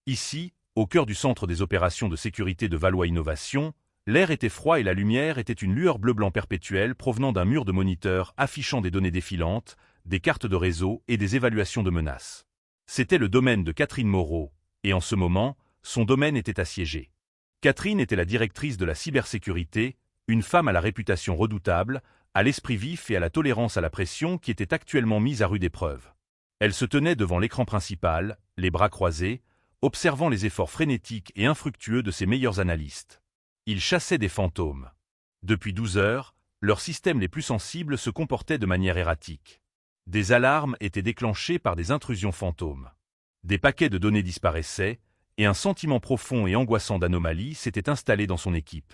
Ici, au cœur du centre des opérations de sécurité de Valois Innovation, l'air était froid et la lumière était une lueur bleu-blanc perpétuelle provenant d'un mur de moniteurs affichant des données défilantes, des cartes de réseau et des évaluations de menaces. C'était le domaine de Catherine Moreau, et en ce moment, son domaine était assiégé. Catherine était la directrice de la cybersécurité, une femme à la réputation redoutable, à l'esprit vif et à la tolérance à la pression qui était actuellement mise à rude épreuve. Elle se tenait devant l'écran principal, les bras croisés, observant les efforts frénétiques et infructueux de ses meilleurs analystes. Ils chassaient des fantômes. Depuis 12 heures, leurs systèmes les plus sensibles se comportaient de manière erratique. Des alarmes étaient déclenchées par des intrusions fantômes. Des paquets de données disparaissaient, et un sentiment profond et angoissant d'anomalie s'était installé dans son équipe.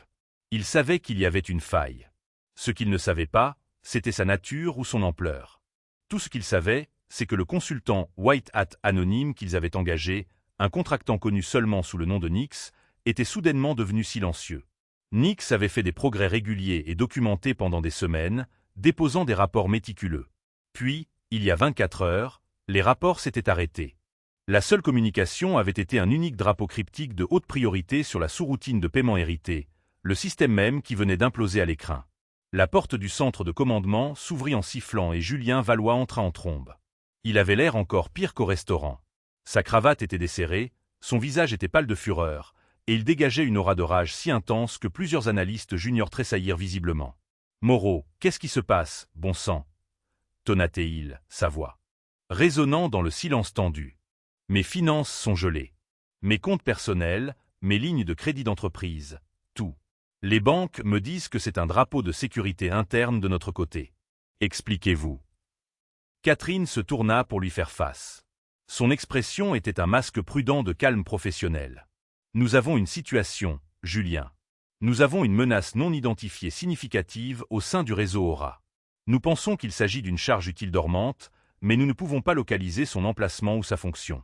Il savait qu'il y avait une faille. Ce qu'il ne savait pas, c'était sa nature ou son ampleur. Tout ce qu'il savait, c'est que le consultant White Hat anonyme qu'ils avaient engagé, un contractant connu seulement sous le nom de Nix, était soudainement devenu silencieux. Nix avait fait des progrès réguliers et documentés pendant des semaines, déposant des rapports méticuleux. Puis, il y a 24 heures, les rapports s'étaient arrêtés. La seule communication avait été un unique drapeau cryptique de haute priorité sur la sous-routine de paiement héritée, le système même qui venait d'imploser à l'écrin. La porte du centre de commandement s'ouvrit en sifflant et Julien Valois entra en trombe. Il avait l'air encore pire qu'au restaurant. Sa cravate était desserrée, son visage était pâle de fureur, et il dégageait une aura de rage si intense que plusieurs analystes juniors tressaillirent visiblement. « Moreau, qu'est-ce qui se passe, bon sang » tonna-t-il, sa voix résonnant dans le silence tendu. « Mes finances sont gelées. Mes comptes personnels, mes lignes de crédit d'entreprise, tout. Les banques me disent que c'est un drapeau de sécurité interne de notre côté. Expliquez-vous. » Catherine se tourna pour lui faire face. Son expression était un masque prudent de calme professionnel. « Nous avons une situation, Julien. Nous avons une menace non identifiée significative au sein du réseau Aura. Nous pensons qu'il s'agit d'une charge utile dormante, mais nous ne pouvons pas localiser son emplacement ou sa fonction. »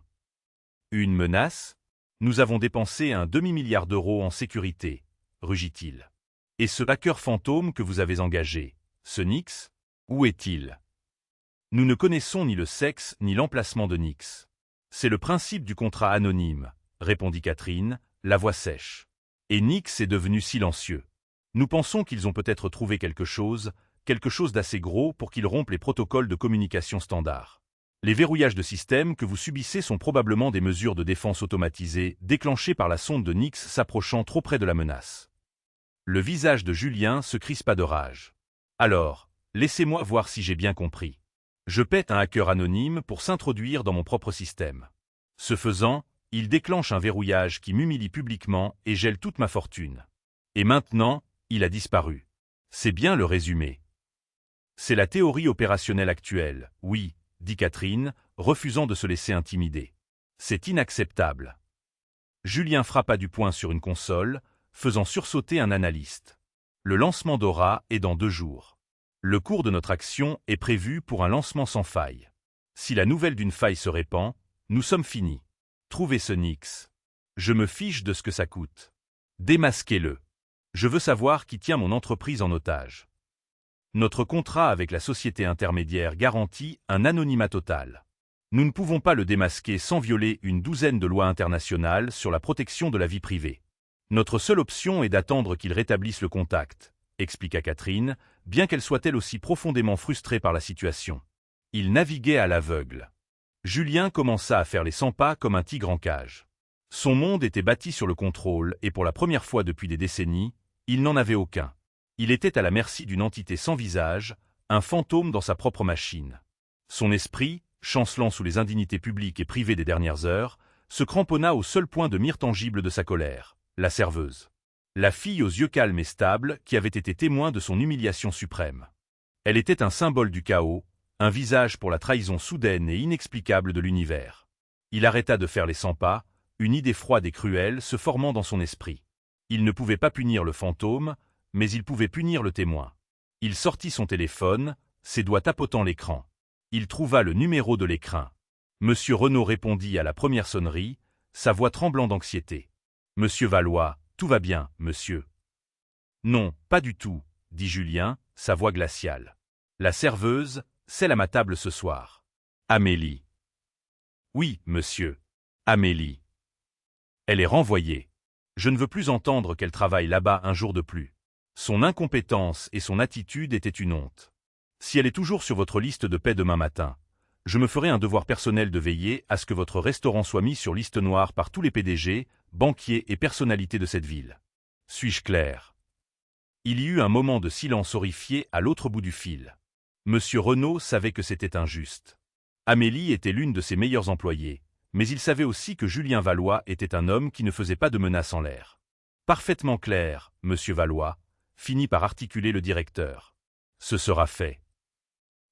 Une menace? Nous avons dépensé un demi-milliard d'euros en sécurité, rugit-il. Et ce hacker fantôme que vous avez engagé, ce Nix? Où est-il? Nous ne connaissons ni le sexe ni l'emplacement de Nix. C'est le principe du contrat anonyme, répondit Catherine, la voix sèche. Et Nix est devenu silencieux. Nous pensons qu'ils ont peut-être trouvé quelque chose d'assez gros pour qu'ils rompent les protocoles de communication standards. Les verrouillages de système que vous subissez sont probablement des mesures de défense automatisées déclenchées par la sonde de Nix s'approchant trop près de la menace. Le visage de Julien se crispa de rage. Alors, laissez-moi voir si j'ai bien compris. Je pète un hacker anonyme pour s'introduire dans mon propre système. Ce faisant, il déclenche un verrouillage qui m'humilie publiquement et gèle toute ma fortune. Et maintenant, il a disparu. C'est bien le résumé. C'est la théorie opérationnelle actuelle, oui, dit Catherine, refusant de se laisser intimider. C'est inacceptable. Julien frappa du poing sur une console, faisant sursauter un analyste. Le lancement d'Aura est dans 2 jours. Le cours de notre action est prévu pour un lancement sans faille. Si la nouvelle d'une faille se répand, nous sommes finis. Trouvez ce Nix. Je me fiche de ce que ça coûte. Démasquez-le. Je veux savoir qui tient mon entreprise en otage. Notre contrat avec la société intermédiaire garantit un anonymat total. Nous ne pouvons pas le démasquer sans violer une 12aine de lois internationales sur la protection de la vie privée. Notre seule option est d'attendre qu'il rétablisse le contact, expliqua Catherine, bien qu'elle soit elle aussi profondément frustrée par la situation. Il naviguait à l'aveugle. Julien commença à faire les 100 pas comme un tigre en cage. Son monde était bâti sur le contrôle et pour la première fois depuis des décennies, il n'en avait aucun. Il était à la merci d'une entité sans visage, un fantôme dans sa propre machine. Son esprit, chancelant sous les indignités publiques et privées des dernières heures, se cramponna au seul point de mire tangible de sa colère, la serveuse. La fille aux yeux calmes et stables qui avait été témoin de son humiliation suprême. Elle était un symbole du chaos, un visage pour la trahison soudaine et inexplicable de l'univers. Il arrêta de faire les 100 pas, une idée froide et cruelle se formant dans son esprit. Il ne pouvait pas punir le fantôme, mais il pouvait punir le témoin. Il sortit son téléphone, ses doigts tapotant l'écran. Il trouva le numéro de l'écrin. Monsieur Renaud répondit à la première sonnerie, sa voix tremblant d'anxiété. « Monsieur Valois, tout va bien, monsieur. » « Non, pas du tout, » dit Julien, sa voix glaciale. « La serveuse, celle à ma table ce soir. Amélie. »« Oui, monsieur. Amélie. »« Elle est renvoyée. Je ne veux plus entendre qu'elle travaille là-bas un jour de plus. Son incompétence et son attitude étaient une honte. Si elle est toujours sur votre liste de paie demain matin, je me ferai un devoir personnel de veiller à ce que votre restaurant soit mis sur liste noire par tous les PDG, banquiers et personnalités de cette ville. Suis-je clair ? » Il y eut un moment de silence horrifié à l'autre bout du fil. Monsieur Renaud savait que c'était injuste. Amélie était l'une de ses meilleures employées, mais il savait aussi que Julien Valois était un homme qui ne faisait pas de menaces en l'air. Parfaitement clair, monsieur Valois, finit par articuler le directeur. Ce sera fait.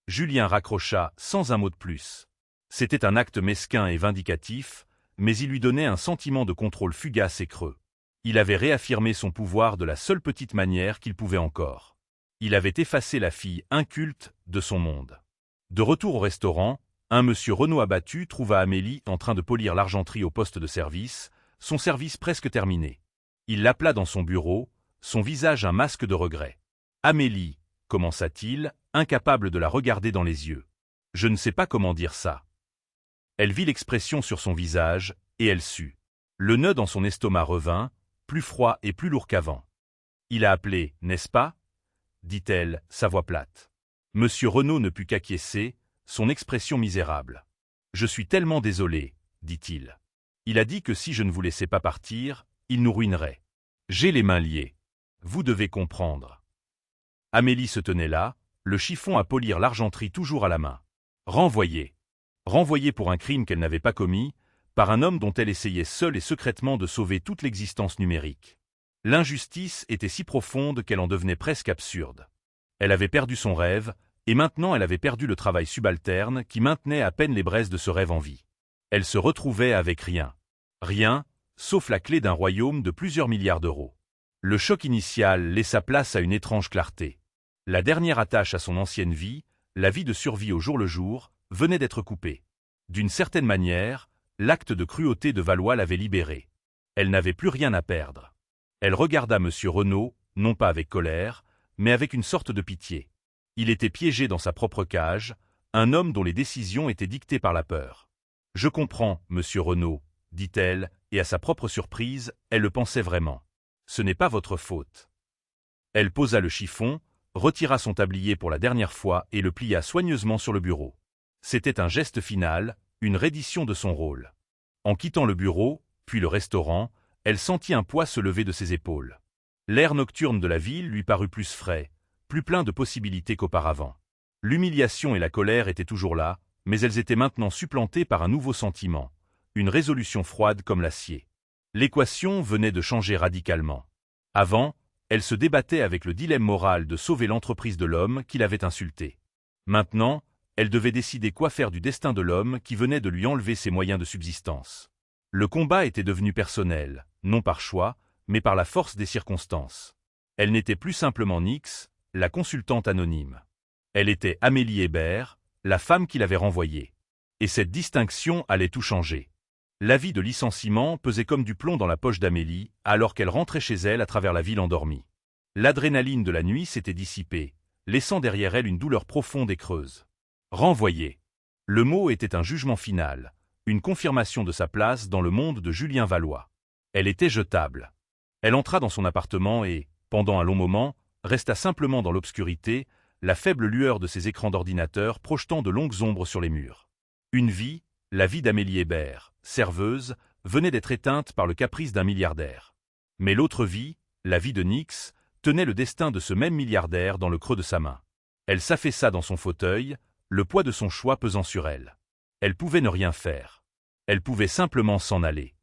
Julien raccrocha sans un mot de plus. C'était un acte mesquin et vindicatif, mais il lui donnait un sentiment de contrôle fugace et creux. Il avait réaffirmé son pouvoir de la seule petite manière qu'il pouvait encore. Il avait effacé la fille inculte de son monde. De retour au restaurant, un monsieur Renaud abattu trouva Amélie en train de polir l'argenterie au poste de service, son service presque terminé. Il l'appela dans son bureau, son visage un masque de regret. « Amélie, » commença-t-il, incapable de la regarder dans les yeux. « Je ne sais pas comment dire ça. » Elle vit l'expression sur son visage, et elle sut. Le nœud dans son estomac revint, plus froid et plus lourd qu'avant. « Il a appelé, n'est-ce pas ?» dit-elle, sa voix plate. Monsieur Renaud ne put qu'acquiescer, son expression misérable. « Je suis tellement désolé, » dit-il. « Il a dit que si je ne vous laissais pas partir, il nous ruinerait. J'ai les mains liées. Vous devez comprendre. » Amélie se tenait là, le chiffon à polir l'argenterie toujours à la main. Renvoyée. Renvoyée pour un crime qu'elle n'avait pas commis, par un homme dont elle essayait seule et secrètement de sauver toute l'existence numérique. L'injustice était si profonde qu'elle en devenait presque absurde. Elle avait perdu son rêve, et maintenant elle avait perdu le travail subalterne qui maintenait à peine les braises de ce rêve en vie. Elle se retrouvait avec rien. Rien, sauf la clé d'un royaume de plusieurs milliards d'euros. Le choc initial laissa place à une étrange clarté. La dernière attache à son ancienne vie, la vie de survie au jour le jour, venait d'être coupée. D'une certaine manière, l'acte de cruauté de Valois l'avait libérée. Elle n'avait plus rien à perdre. Elle regarda monsieur Renaud, non pas avec colère, mais avec une sorte de pitié. Il était piégé dans sa propre cage, un homme dont les décisions étaient dictées par la peur. « Je comprends, monsieur Renaud, » dit-elle, et à sa propre surprise, elle le pensait vraiment. « Ce n'est pas votre faute. » Elle posa le chiffon, retira son tablier pour la dernière fois et le plia soigneusement sur le bureau. C'était un geste final, une reddition de son rôle. En quittant le bureau, puis le restaurant, elle sentit un poids se lever de ses épaules. L'air nocturne de la ville lui parut plus frais, plus plein de possibilités qu'auparavant. L'humiliation et la colère étaient toujours là, mais elles étaient maintenant supplantées par un nouveau sentiment, une résolution froide comme l'acier. L'équation venait de changer radicalement. Avant, elle se débattait avec le dilemme moral de sauver l'entreprise de l'homme qui l'avait insultée. Maintenant, elle devait décider quoi faire du destin de l'homme qui venait de lui enlever ses moyens de subsistance. Le combat était devenu personnel, non par choix, mais par la force des circonstances. Elle n'était plus simplement Nix, la consultante anonyme. Elle était Amélie Hébert, la femme qui l'avait renvoyée. Et cette distinction allait tout changer. L'avis de licenciement pesait comme du plomb dans la poche d'Amélie, alors qu'elle rentrait chez elle à travers la ville endormie. L'adrénaline de la nuit s'était dissipée, laissant derrière elle une douleur profonde et creuse. Renvoyée. Le mot était un jugement final, une confirmation de sa place dans le monde de Julien Valois. Elle était jetable. Elle entra dans son appartement et, pendant un long moment, resta simplement dans l'obscurité, la faible lueur de ses écrans d'ordinateur projetant de longues ombres sur les murs. Une vie, la vie d'Amélie Hébert, serveuse, venait d'être éteinte par le caprice d'un milliardaire. Mais l'autre vie, la vie de Nix, tenait le destin de ce même milliardaire dans le creux de sa main. Elle s'affaissa dans son fauteuil, le poids de son choix pesant sur elle. Elle pouvait ne rien faire. Elle pouvait simplement s'en aller.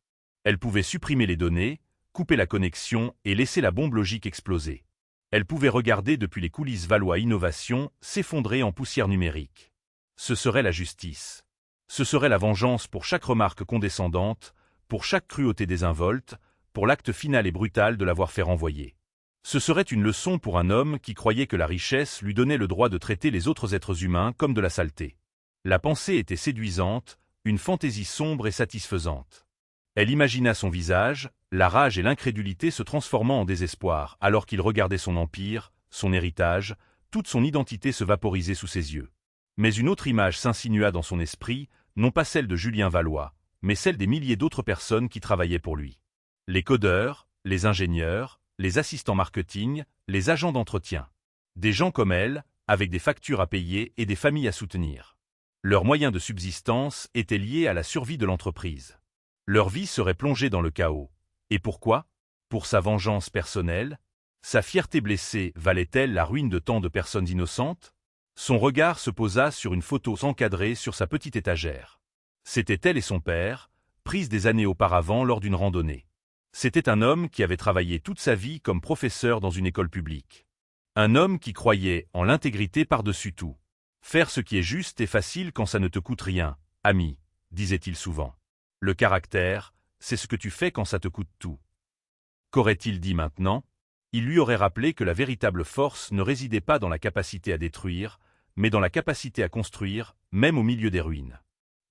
Elle pouvait supprimer les données, couper la connexion et laisser la bombe logique exploser. Elle pouvait regarder depuis les coulisses Valois Innovation s'effondrer en poussière numérique. Ce serait la justice. Ce serait la vengeance pour chaque remarque condescendante, pour chaque cruauté désinvolte, pour l'acte final et brutal de l'avoir fait renvoyer. Ce serait une leçon pour un homme qui croyait que la richesse lui donnait le droit de traiter les autres êtres humains comme de la saleté. La pensée était séduisante, une fantaisie sombre et satisfaisante. Elle imagina son visage, la rage et l'incrédulité se transformant en désespoir alors qu'il regardait son empire, son héritage, toute son identité se vaporiser sous ses yeux. Mais une autre image s'insinua dans son esprit, non pas celle de Julien Valois, mais celle des milliers d'autres personnes qui travaillaient pour lui. Les codeurs, les ingénieurs, les assistants marketing, les agents d'entretien. Des gens comme elle, avec des factures à payer et des familles à soutenir. Leurs moyens de subsistance étaient liés à la survie de l'entreprise. Leur vie serait plongée dans le chaos. Et pourquoi? Pour sa vengeance personnelle? Sa fierté blessée valait-elle la ruine de tant de personnes innocentes? Son regard se posa sur une photo encadrée sur sa petite étagère. C'était elle et son père, prises des années auparavant lors d'une randonnée. C'était un homme qui avait travaillé toute sa vie comme professeur dans une école publique. Un homme qui croyait en l'intégrité par-dessus tout. Faire ce qui est juste est facile quand ça ne te coûte rien, ami, disait-il souvent. Le caractère, c'est ce que tu fais quand ça te coûte tout. Qu'aurait-il dit maintenant? Il lui aurait rappelé que la véritable force ne résidait pas dans la capacité à détruire, mais dans la capacité à construire, même au milieu des ruines.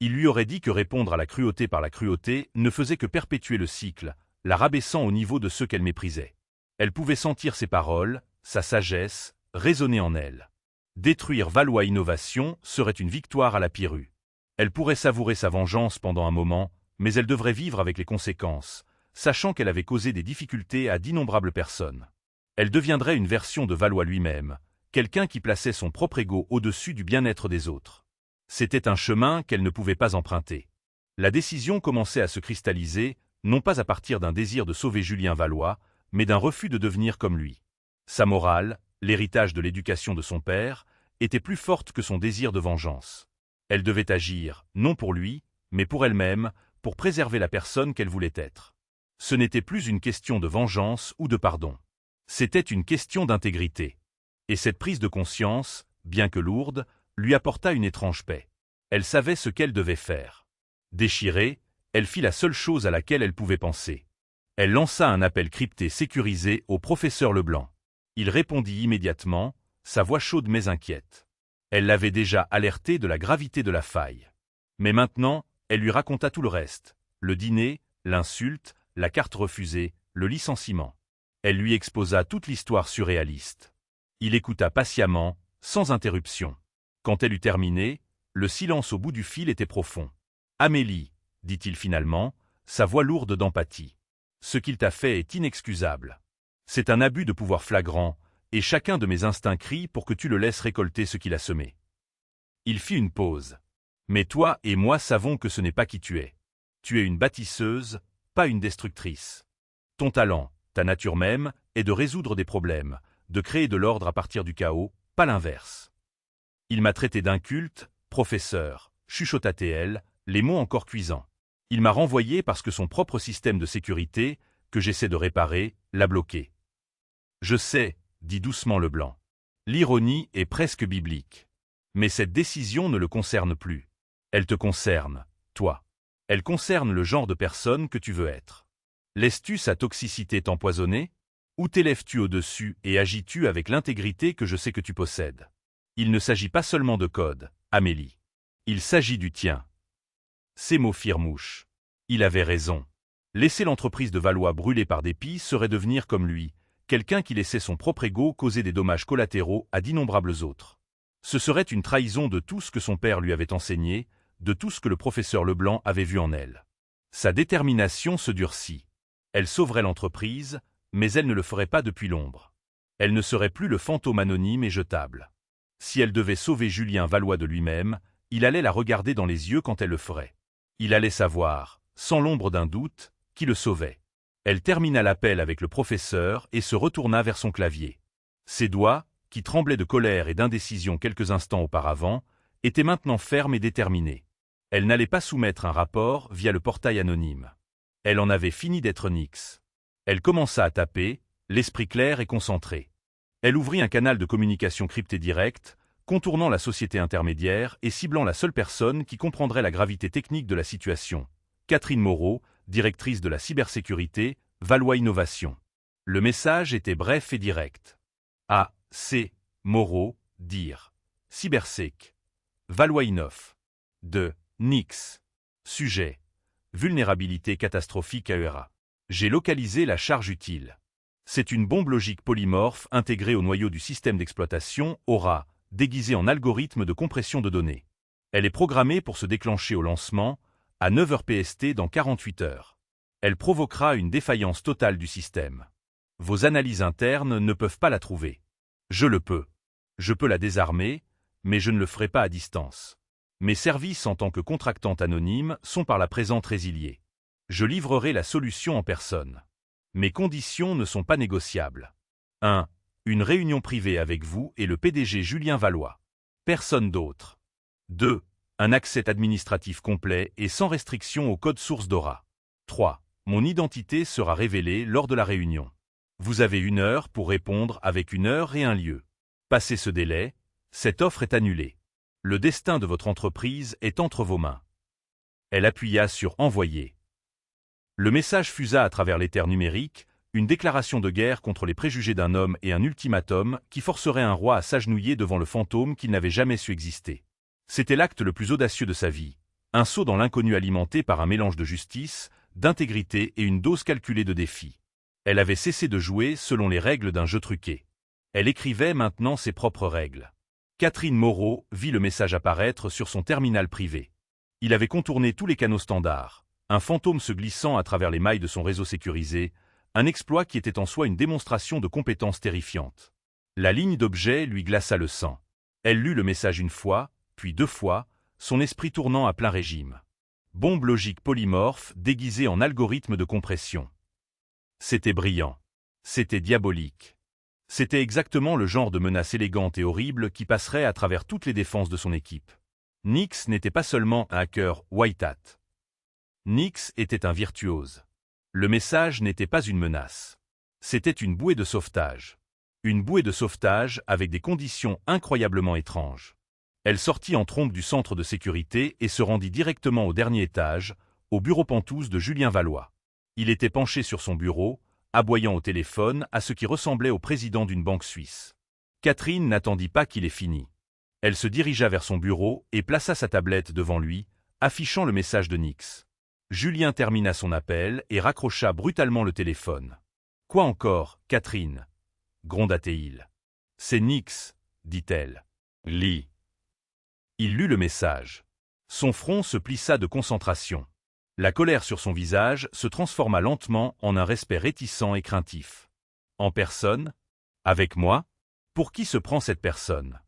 Il lui aurait dit que répondre à la cruauté par la cruauté ne faisait que perpétuer le cycle, la rabaissant au niveau de ceux qu'elle méprisait. Elle pouvait sentir ses paroles, sa sagesse, résonner en elle. Détruire Valois Innovation serait une victoire à la Pirue. Elle pourrait savourer sa vengeance pendant un moment, mais elle devrait vivre avec les conséquences, sachant qu'elle avait causé des difficultés à d'innombrables personnes. Elle deviendrait une version de Valois lui-même, quelqu'un qui plaçait son propre ego au-dessus du bien-être des autres. C'était un chemin qu'elle ne pouvait pas emprunter. La décision commençait à se cristalliser, non pas à partir d'un désir de sauver Julien Valois, mais d'un refus de devenir comme lui. Sa morale, l'héritage de l'éducation de son père, était plus forte que son désir de vengeance. Elle devait agir, non pour lui, mais pour elle-même, pour préserver la personne qu'elle voulait être. Ce n'était plus une question de vengeance ou de pardon. C'était une question d'intégrité. Et cette prise de conscience, bien que lourde, lui apporta une étrange paix. Elle savait ce qu'elle devait faire. Déchirée, elle fit la seule chose à laquelle elle pouvait penser. Elle lança un appel crypté sécurisé au professeur Leblanc. Il répondit immédiatement, sa voix chaude mais inquiète. Elle l'avait déjà alerté de la gravité de la faille. Mais maintenant, elle lui raconta tout le reste, le dîner, l'insulte, la carte refusée, le licenciement. Elle lui exposa toute l'histoire surréaliste. Il écouta patiemment, sans interruption. Quand elle eut terminé, le silence au bout du fil était profond. « Amélie, dit-il finalement, sa voix lourde d'empathie. Ce qu'il t'a fait est inexcusable. C'est un abus de pouvoir flagrant, et chacun de mes instincts crie pour que tu le laisses récolter ce qu'il a semé. » Il fit une pause. « Mais toi et moi savons que ce n'est pas qui tu es. Tu es une bâtisseuse, pas une destructrice. Ton talent, ta nature même, est de résoudre des problèmes, de créer de l'ordre à partir du chaos, pas l'inverse. » Il m'a traité d'inculte, professeur, chuchota-t-elle, les mots encore cuisants. Il m'a renvoyé parce que son propre système de sécurité, que j'essaie de réparer, l'a bloqué. Je sais, dit doucement Leblanc. L'ironie est presque biblique. Mais cette décision ne le concerne plus. Elle te concerne, toi. Elle concerne le genre de personne que tu veux être. Laisses-tu sa toxicité t'empoisonner? Ou t'élèves-tu au-dessus et agis-tu avec l'intégrité que je sais que tu possèdes? Il ne s'agit pas seulement de code, Amélie. Il s'agit du tien. Ces mots firent mouche. Il avait raison. Laisser l'entreprise de Valois brûler par dépit serait devenir comme lui, quelqu'un qui laissait son propre ego causer des dommages collatéraux à d'innombrables autres. Ce serait une trahison de tout ce que son père lui avait enseigné, de tout ce que le professeur Leblanc avait vu en elle. Sa détermination se durcit. Elle sauverait l'entreprise, mais elle ne le ferait pas depuis l'ombre. Elle ne serait plus le fantôme anonyme et jetable. Si elle devait sauver Julien Valois de lui-même, il allait la regarder dans les yeux quand elle le ferait. Il allait savoir, sans l'ombre d'un doute, qui le sauvait. Elle termina l'appel avec le professeur et se retourna vers son clavier. Ses doigts, qui tremblaient de colère et d'indécision quelques instants auparavant, étaient maintenant fermes et déterminés. Elle n'allait pas soumettre un rapport via le portail anonyme. Elle en avait fini d'être Nix. Elle commença à taper, l'esprit clair et concentré. Elle ouvrit un canal de communication crypté direct, contournant la société intermédiaire et ciblant la seule personne qui comprendrait la gravité technique de la situation. Catherine Moreau, directrice de la cybersécurité, Valois Innovation. Le message était bref et direct. A. C. Moreau, dire. Cybersec. Valois Innov. 2. Nix. Sujet. Vulnérabilité catastrophique AERA. J'ai localisé la charge utile. C'est une bombe logique polymorphe intégrée au noyau du système d'exploitation, Aura, déguisée en algorithme de compression de données. Elle est programmée pour se déclencher au lancement, à 9h PST dans 48 heures. Elle provoquera une défaillance totale du système. Vos analyses internes ne peuvent pas la trouver. Je le peux. Je peux la désarmer, mais je ne le ferai pas à distance. Mes services en tant que contractante anonyme sont par la présente résiliés. Je livrerai la solution en personne. Mes conditions ne sont pas négociables. 1. Une réunion privée avec vous et le PDG Julien Valois. Personne d'autre. 2. Un accès administratif complet et sans restriction au code source d'Aura. 3. Mon identité sera révélée lors de la réunion. Vous avez 1 heure pour répondre avec 1 heure et un lieu. Passé ce délai, cette offre est annulée. Le destin de votre entreprise est entre vos mains. Elle appuya sur « Envoyer ». Le message fusa à travers l'éther numérique, une déclaration de guerre contre les préjugés d'un homme et un ultimatum qui forcerait un roi à s'agenouiller devant le fantôme qu'il n'avait jamais su exister. C'était l'acte le plus audacieux de sa vie, un saut dans l'inconnu alimenté par un mélange de justice, d'intégrité et une dose calculée de défi. Elle avait cessé de jouer selon les règles d'un jeu truqué. Elle écrivait maintenant ses propres règles. Catherine Moreau vit le message apparaître sur son terminal privé. Il avait contourné tous les canaux standards, un fantôme se glissant à travers les mailles de son réseau sécurisé, un exploit qui était en soi une démonstration de compétence terrifiante. La ligne d'objet lui glaça le sang. Elle lut le message 1 fois, puis 2 fois, son esprit tournant à plein régime. Bombe logique polymorphe déguisée en algorithme de compression. C'était brillant. C'était diabolique. C'était exactement le genre de menace élégante et horrible qui passerait à travers toutes les défenses de son équipe. Nix n'était pas seulement un hacker white hat. Nix était un virtuose. Le message n'était pas une menace. C'était une bouée de sauvetage. Une bouée de sauvetage avec des conditions incroyablement étranges. Elle sortit en trombe du centre de sécurité et se rendit directement au dernier étage, au bureau Pantouse de Julien Valois. Il était penché sur son bureau, aboyant au téléphone à ce qui ressemblait au président d'une banque suisse. Catherine n'attendit pas qu'il ait fini. Elle se dirigea vers son bureau et plaça sa tablette devant lui, affichant le message de Nix. Julien termina son appel et raccrocha brutalement le téléphone. « Quoi encore, Catherine » gronda-t-il. « C'est Nix, dit-elle. Lis. Il lut le message. Son front se plissa de concentration. La colère sur son visage se transforma lentement en un respect réticent et craintif. En personne? Avec moi? Pour qui se prend cette personne?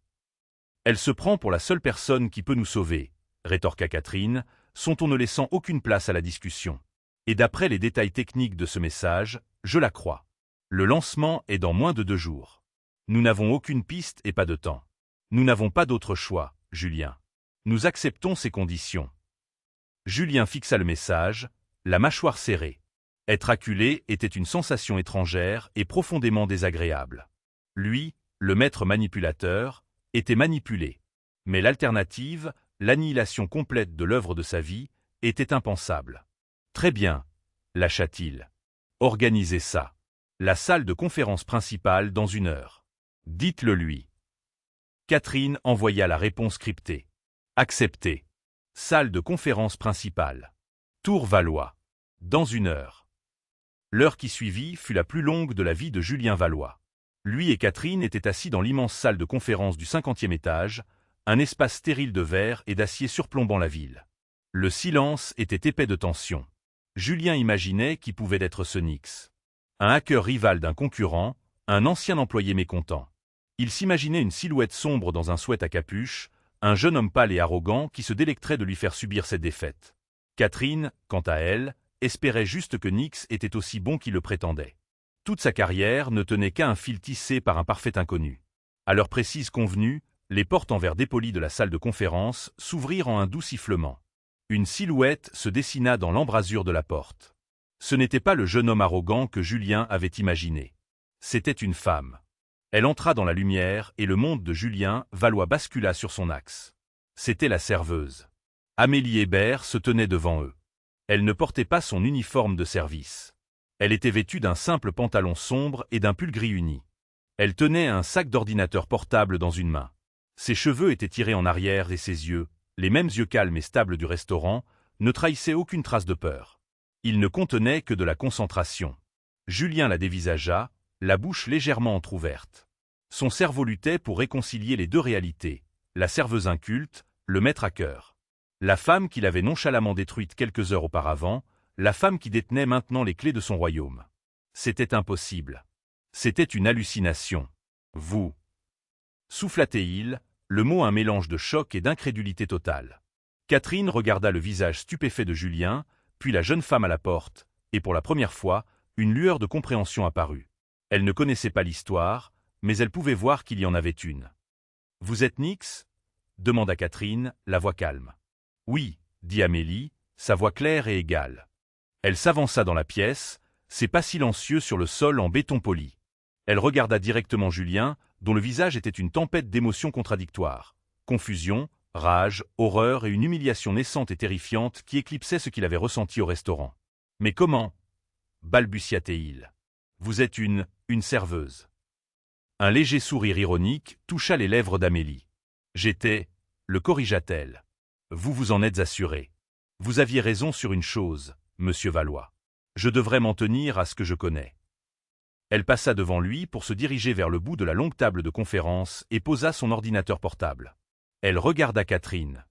Elle se prend pour la seule personne qui peut nous sauver, rétorqua Catherine, son ton ne laissant aucune place à la discussion. Et d'après les détails techniques de ce message, je la crois. Le lancement est dans moins de 2 jours. Nous n'avons aucune piste et pas de temps. Nous n'avons pas d'autre choix, Julien. Nous acceptons ces conditions. Julien fixa le message, la mâchoire serrée. Être acculé était une sensation étrangère et profondément désagréable. Lui, le maître manipulateur, était manipulé. Mais l'alternative, l'annihilation complète de l'œuvre de sa vie, était impensable. Très bien, lâcha-t-il. Organisez ça. La salle de conférence principale dans 1 heure. Dites-le lui. Catherine envoya la réponse cryptée. Accepté. Salle de conférence principale. Tour Valois. Dans 1 heure. L'heure qui suivit fut la plus longue de la vie de Julien Valois. Lui et Catherine étaient assis dans l'immense salle de conférence du 50e étage, un espace stérile de verre et d'acier surplombant la ville. Le silence était épais de tension. Julien imaginait qui pouvait être ce Nix. Un hacker rival d'un concurrent, un ancien employé mécontent. Il s'imaginait une silhouette sombre dans un sweat à capuche, un jeune homme pâle et arrogant qui se délecterait de lui faire subir cette défaite. Catherine, quant à elle, espérait juste que Nix était aussi bon qu'il le prétendait. Toute sa carrière ne tenait qu'à un fil tissé par un parfait inconnu. À l'heure précise convenue, les portes en verre dépoli de la salle de conférence s'ouvrirent en un doux sifflement. Une silhouette se dessina dans l'embrasure de la porte. Ce n'était pas le jeune homme arrogant que Julien avait imaginé. C'était une femme. Elle entra dans la lumière et le monde de Julien Valois bascula sur son axe. C'était la serveuse. Amélie Hébert se tenait devant eux. Elle ne portait pas son uniforme de service. Elle était vêtue d'un simple pantalon sombre et d'un pull gris uni. Elle tenait un sac d'ordinateur portable dans une main. Ses cheveux étaient tirés en arrière et ses yeux, les mêmes yeux calmes et stables du restaurant, ne trahissaient aucune trace de peur. Ils ne contenaient que de la concentration. Julien la dévisagea, la bouche légèrement entr'ouverte. Son cerveau luttait pour réconcilier les 2 réalités, la serveuse inculte, le maître à cœur. La femme qu'il avait nonchalamment détruite quelques heures auparavant, la femme qui détenait maintenant les clés de son royaume. C'était impossible. C'était une hallucination. Vous. Souffla-t-il, le mot un mélange de choc et d'incrédulité totale. Catherine regarda le visage stupéfait de Julien, puis la jeune femme à la porte, et pour la première fois, une lueur de compréhension apparut. Elle ne connaissait pas l'histoire, mais elle pouvait voir qu'il y en avait une. « Vous êtes Nix » demanda Catherine, la voix calme. « Oui » dit Amélie, sa voix claire et égale. Elle s'avança dans la pièce, ses pas silencieux sur le sol en béton poli. Elle regarda directement Julien, dont le visage était une tempête d'émotions contradictoires. Confusion, rage, horreur et une humiliation naissante et terrifiante qui éclipsait ce qu'il avait ressenti au restaurant. « Mais comment » balbutia-t-il. « Vous êtes une serveuse. » Un léger sourire ironique toucha les lèvres d'Amélie. « J'étais, » le corrigea-t-elle. « Vous vous en êtes assuré. Vous aviez raison sur une chose, monsieur Valois. Je devrais m'en tenir à ce que je connais. » Elle passa devant lui pour se diriger vers le bout de la longue table de conférence et posa son ordinateur portable. Elle regarda Catherine.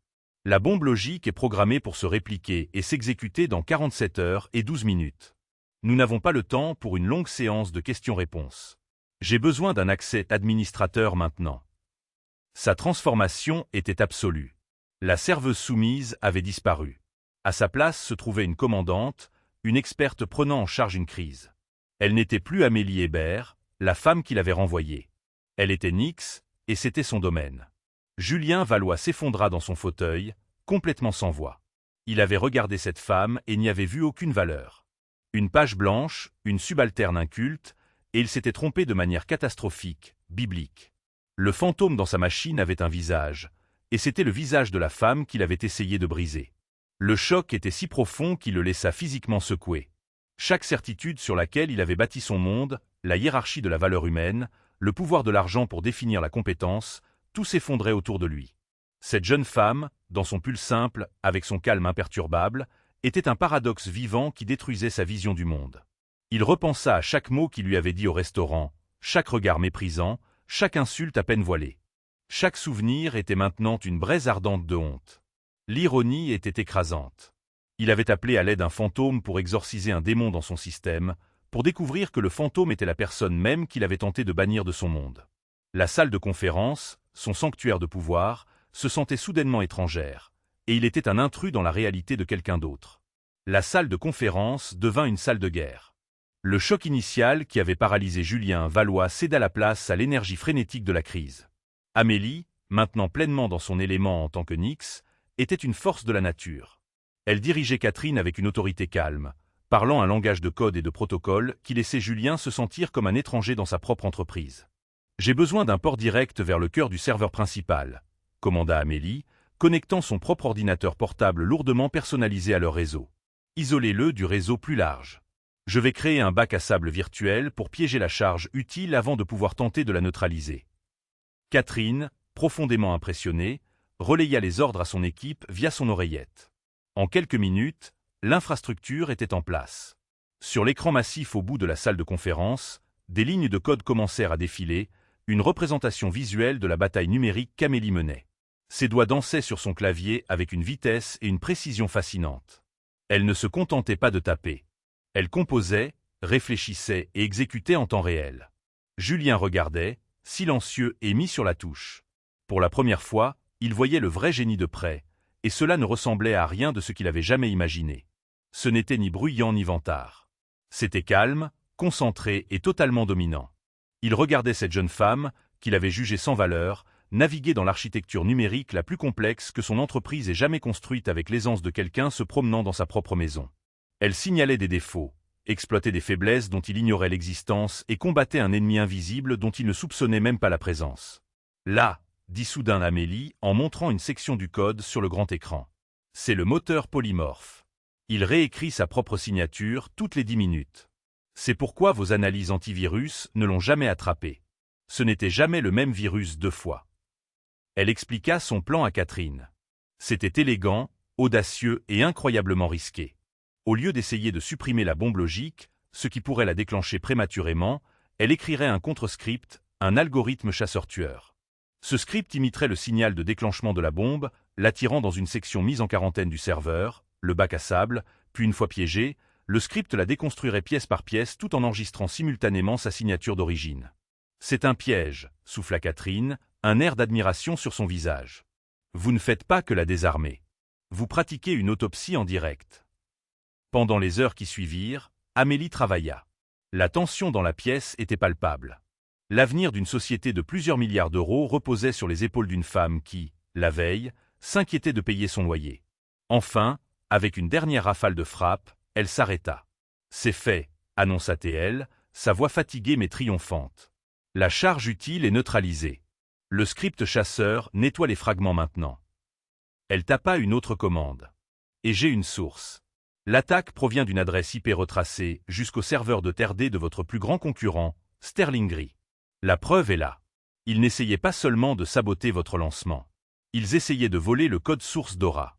La bombe logique est programmée pour se répliquer et s'exécuter dans 47 heures et 12 minutes. Nous n'avons pas le temps pour une longue séance de questions-réponses. J'ai besoin d'un accès administrateur maintenant. Sa transformation était absolue. La serveuse soumise avait disparu. À sa place se trouvait une commandante, une experte prenant en charge une crise. Elle n'était plus Amélie Hébert, la femme qui l'avait renvoyée. Elle était Nix, et c'était son domaine. Julien Valois s'effondra dans son fauteuil, complètement sans voix. Il avait regardé cette femme et n'y avait vu aucune valeur. Une page blanche, une subalterne inculte, et il s'était trompé de manière catastrophique, biblique. Le fantôme dans sa machine avait un visage, et c'était le visage de la femme qu'il avait essayé de briser. Le choc était si profond qu'il le laissa physiquement secoué. Chaque certitude sur laquelle il avait bâti son monde, la hiérarchie de la valeur humaine, le pouvoir de l'argent pour définir la compétence, tout s'effondrait autour de lui. Cette jeune femme, dans son pull simple, avec son calme imperturbable, était un paradoxe vivant qui détruisait sa vision du monde. Il repensa à chaque mot qu'il lui avait dit au restaurant, chaque regard méprisant, chaque insulte à peine voilée. Chaque souvenir était maintenant une braise ardente de honte. L'ironie était écrasante. Il avait appelé à l'aide un fantôme pour exorciser un démon dans son système, pour découvrir que le fantôme était la personne même qu'il avait tenté de bannir de son monde. La salle de conférence, son sanctuaire de pouvoir, se sentait soudainement étrangère, et il était un intrus dans la réalité de quelqu'un d'autre. La salle de conférence devint une salle de guerre. Le choc initial qui avait paralysé Julien Valois céda la place à l'énergie frénétique de la crise. Amélie, maintenant pleinement dans son élément en tant que Nyx, était une force de la nature. Elle dirigeait Catherine avec une autorité calme, parlant un langage de code et de protocole qui laissait Julien se sentir comme un étranger dans sa propre entreprise. « J'ai besoin d'un port direct vers le cœur du serveur principal », commanda Amélie, connectant son propre ordinateur portable lourdement personnalisé à leur réseau. « Isolez-le du réseau plus large. Je vais créer un bac à sable virtuel pour piéger la charge utile avant de pouvoir tenter de la neutraliser. » Catherine, profondément impressionnée, relaya les ordres à son équipe via son oreillette. En quelques minutes, l'infrastructure était en place. Sur l'écran massif au bout de la salle de conférence, des lignes de code commencèrent à défiler, une représentation visuelle de la bataille numérique qu'Amélie menait. Ses doigts dansaient sur son clavier avec une vitesse et une précision fascinantes. Elle ne se contentait pas de taper. Elle composait, réfléchissait et exécutait en temps réel. Julien regardait, silencieux et mis sur la touche. Pour la première fois, il voyait le vrai génie de près, et cela ne ressemblait à rien de ce qu'il avait jamais imaginé. Ce n'était ni bruyant ni vantard. C'était calme, concentré et totalement dominant. Il regardait cette jeune femme, qu'il avait jugée sans valeur, naviguer dans l'architecture numérique la plus complexe que son entreprise ait jamais construite avec l'aisance de quelqu'un se promenant dans sa propre maison. Elle signalait des défauts, exploitait des faiblesses dont il ignorait l'existence et combattait un ennemi invisible dont il ne soupçonnait même pas la présence. Là, dit soudain Amélie en montrant une section du code sur le grand écran. C'est le moteur polymorphe. Il réécrit sa propre signature toutes les 10 minutes. C'est pourquoi vos analyses antivirus ne l'ont jamais attrapé. Ce n'était jamais le même virus 2 fois. Elle expliqua son plan à Catherine. C'était élégant, audacieux et incroyablement risqué. Au lieu d'essayer de supprimer la bombe logique, ce qui pourrait la déclencher prématurément, elle écrirait un contre-script, un algorithme chasseur-tueur. Ce script imiterait le signal de déclenchement de la bombe, l'attirant dans une section mise en quarantaine du serveur, le bac à sable, puis une fois piégé, le script la déconstruirait pièce par pièce tout en enregistrant simultanément sa signature d'origine. « C'est un piège », souffla Catherine, un air d'admiration sur son visage. « Vous ne faites pas que la désarmer. Vous pratiquez une autopsie en direct. » Pendant les heures qui suivirent, Amélie travailla. La tension dans la pièce était palpable. L'avenir d'une société de plusieurs milliards d'euros reposait sur les épaules d'une femme qui, la veille, s'inquiétait de payer son loyer. Enfin, avec une dernière rafale de frappe, elle s'arrêta. « C'est fait », annonça-t-elle, sa voix fatiguée mais triomphante. « La charge utile est neutralisée. Le script chasseur nettoie les fragments maintenant. » Elle tapa une autre commande. « Et j'ai une source. L'attaque provient d'une adresse IP retracée jusqu'au serveur de Terre D de votre plus grand concurrent, Sterlingry. La preuve est là. Ils n'essayaient pas seulement de saboter votre lancement. Ils essayaient de voler le code source d'Aura. »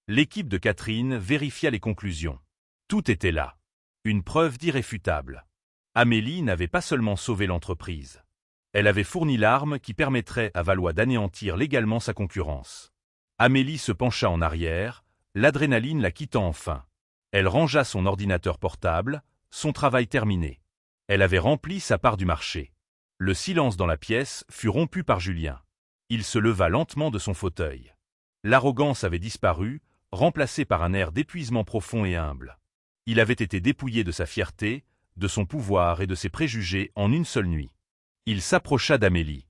L'équipe de Catherine vérifia les conclusions. Tout était là. Une preuve irréfutable. Amélie n'avait pas seulement sauvé l'entreprise. Elle avait fourni l'arme qui permettrait à Valois d'anéantir légalement sa concurrence. Amélie se pencha en arrière, l'adrénaline la quittant enfin. Elle rangea son ordinateur portable, son travail terminé. Elle avait rempli sa part du marché. Le silence dans la pièce fut rompu par Julien. Il se leva lentement de son fauteuil. L'arrogance avait disparu, remplacée par un air d'épuisement profond et humble. Il avait été dépouillé de sa fierté, de son pouvoir et de ses préjugés en une seule nuit. Il s'approcha d'Amélie.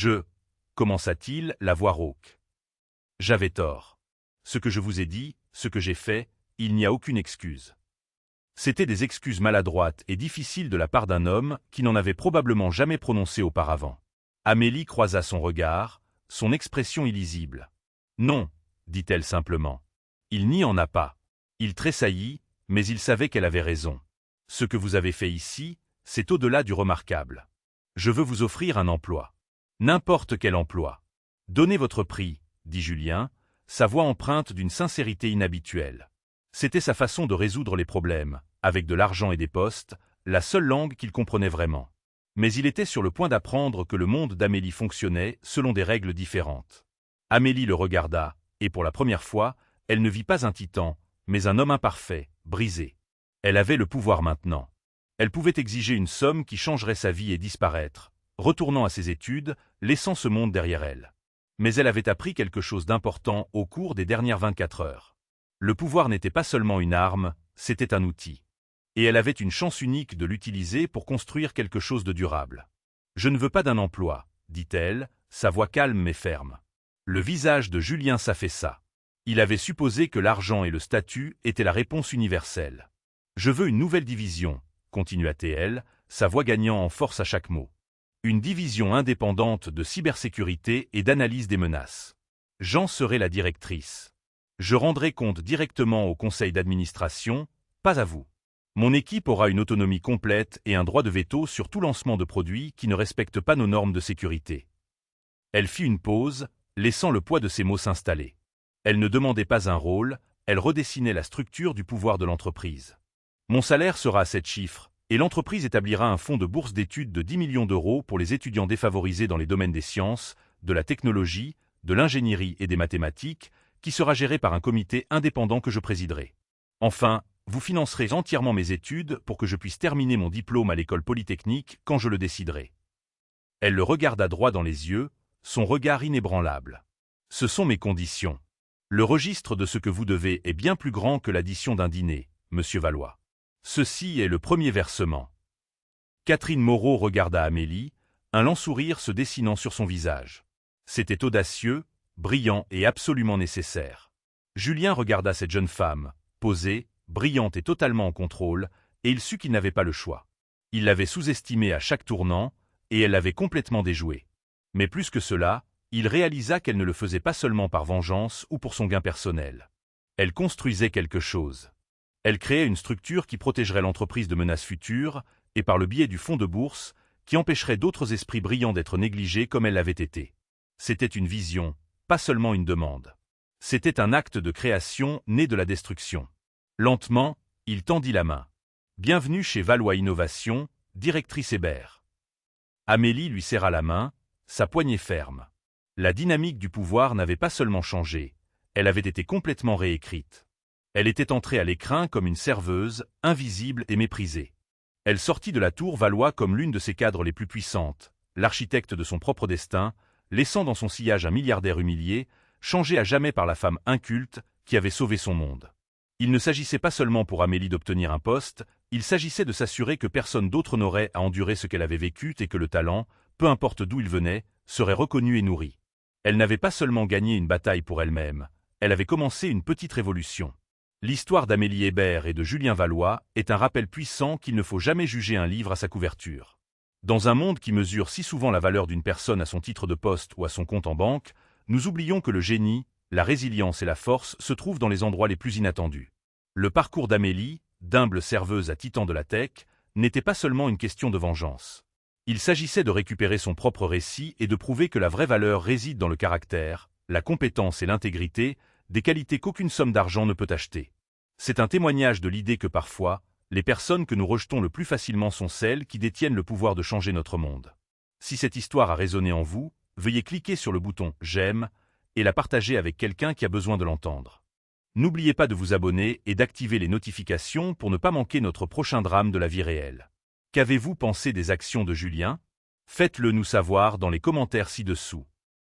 « commença-t-il, la voix rauque. « J'avais tort. Ce que je vous ai dit, ce que j'ai fait, il n'y a aucune excuse. » C'étaient des excuses maladroites et difficiles de la part d'un homme qui n'en avait probablement jamais prononcé auparavant. Amélie croisa son regard, son expression illisible. « Non, » dit-elle simplement. « Il n'y en a pas. » Il tressaillit, mais il savait qu'elle avait raison. « Ce que vous avez fait ici, c'est au-delà du remarquable. Je veux vous offrir un emploi. N'importe quel emploi. Donnez votre prix, » dit Julien, sa voix empreinte d'une sincérité inhabituelle. C'était sa façon de résoudre les problèmes, avec de l'argent et des postes, la seule langue qu'il comprenait vraiment. Mais il était sur le point d'apprendre que le monde d'Amélie fonctionnait selon des règles différentes. Amélie le regarda, et pour la première fois, elle ne vit pas un titan, mais un homme imparfait, brisé. Elle avait le pouvoir maintenant. Elle pouvait exiger une somme qui changerait sa vie et disparaître, retournant à ses études, laissant ce monde derrière elle. Mais elle avait appris quelque chose d'important au cours des dernières 24 heures. Le pouvoir n'était pas seulement une arme, c'était un outil. Et elle avait une chance unique de l'utiliser pour construire quelque chose de durable. « Je ne veux pas d'un emploi », dit-elle, sa voix calme mais ferme. Le visage de Julien s'affaissa. Il avait supposé que l'argent et le statut étaient la réponse universelle. « Je veux une nouvelle division », continua-t-elle, sa voix gagnant en force à chaque mot. Une division indépendante de cybersécurité et d'analyse des menaces. J'en serai la directrice. Je rendrai compte directement au conseil d'administration, pas à vous. Mon équipe aura une autonomie complète et un droit de veto sur tout lancement de produits qui ne respectent pas nos normes de sécurité. Elle fit une pause, laissant le poids de ses mots s'installer. Elle ne demandait pas un rôle, elle redessinait la structure du pouvoir de l'entreprise. Mon salaire sera à 7 chiffres, et l'entreprise établira un fonds de bourse d'études de 10 millions d'euros pour les étudiants défavorisés dans les domaines des sciences, de la technologie, de l'ingénierie et des mathématiques, qui sera géré par un comité indépendant que je présiderai. Enfin, vous financerez entièrement mes études pour que je puisse terminer mon diplôme à l'école polytechnique quand je le déciderai. Elle le regarda droit dans les yeux, son regard inébranlable. Ce sont mes conditions. Le registre de ce que vous devez est bien plus grand que l'addition d'un dîner, monsieur Valois. Ceci est le premier versement. Catherine Moreau regarda Amélie, un lent sourire se dessinant sur son visage. C'était audacieux, brillant et absolument nécessaire. Julien regarda cette jeune femme, posée, brillante et totalement en contrôle, et il sut qu'il n'avait pas le choix. Il l'avait sous-estimée à chaque tournant, et elle l'avait complètement déjouée. Mais plus que cela, il réalisa qu'elle ne le faisait pas seulement par vengeance ou pour son gain personnel. Elle construisait quelque chose. Elle créait une structure qui protégerait l'entreprise de menaces futures, et par le biais du fonds de bourse, qui empêcherait d'autres esprits brillants d'être négligés comme elle l'avait été. C'était une vision, pas seulement une demande. C'était un acte de création né de la destruction. Lentement, il tendit la main. « Bienvenue chez Valois Innovation, directrice Hébert. » Amélie lui serra la main, sa poignée ferme. La dynamique du pouvoir n'avait pas seulement changé, elle avait été complètement réécrite. Elle était entrée à l'écrin comme une serveuse, invisible et méprisée. Elle sortit de la tour Valois comme l'une de ses cadres les plus puissantes, l'architecte de son propre destin, laissant dans son sillage un milliardaire humilié, changé à jamais par la femme inculte qui avait sauvé son monde. Il ne s'agissait pas seulement pour Amélie d'obtenir un poste, il s'agissait de s'assurer que personne d'autre n'aurait à endurer ce qu'elle avait vécu et que le talent, peu importe d'où il venait, serait reconnu et nourri. Elle n'avait pas seulement gagné une bataille pour elle-même, elle avait commencé une petite révolution. L'histoire d'Amélie Hébert et de Julien Valois est un rappel puissant qu'il ne faut jamais juger un livre à sa couverture. Dans un monde qui mesure si souvent la valeur d'une personne à son titre de poste ou à son compte en banque, nous oublions que le génie, la résilience et la force se trouvent dans les endroits les plus inattendus. Le parcours d'Amélie, d'humble serveuse à titan de la tech, n'était pas seulement une question de vengeance. Il s'agissait de récupérer son propre récit et de prouver que la vraie valeur réside dans le caractère, la compétence et l'intégrité, des qualités qu'aucune somme d'argent ne peut acheter. C'est un témoignage de l'idée que parfois, les personnes que nous rejetons le plus facilement sont celles qui détiennent le pouvoir de changer notre monde. Si cette histoire a résonné en vous, veuillez cliquer sur le bouton « J'aime » et la partager avec quelqu'un qui a besoin de l'entendre. N'oubliez pas de vous abonner et d'activer les notifications pour ne pas manquer notre prochain drame de la vie réelle. Qu'avez-vous pensé des actions de Julien? Faites-le nous savoir dans les commentaires ci-dessous.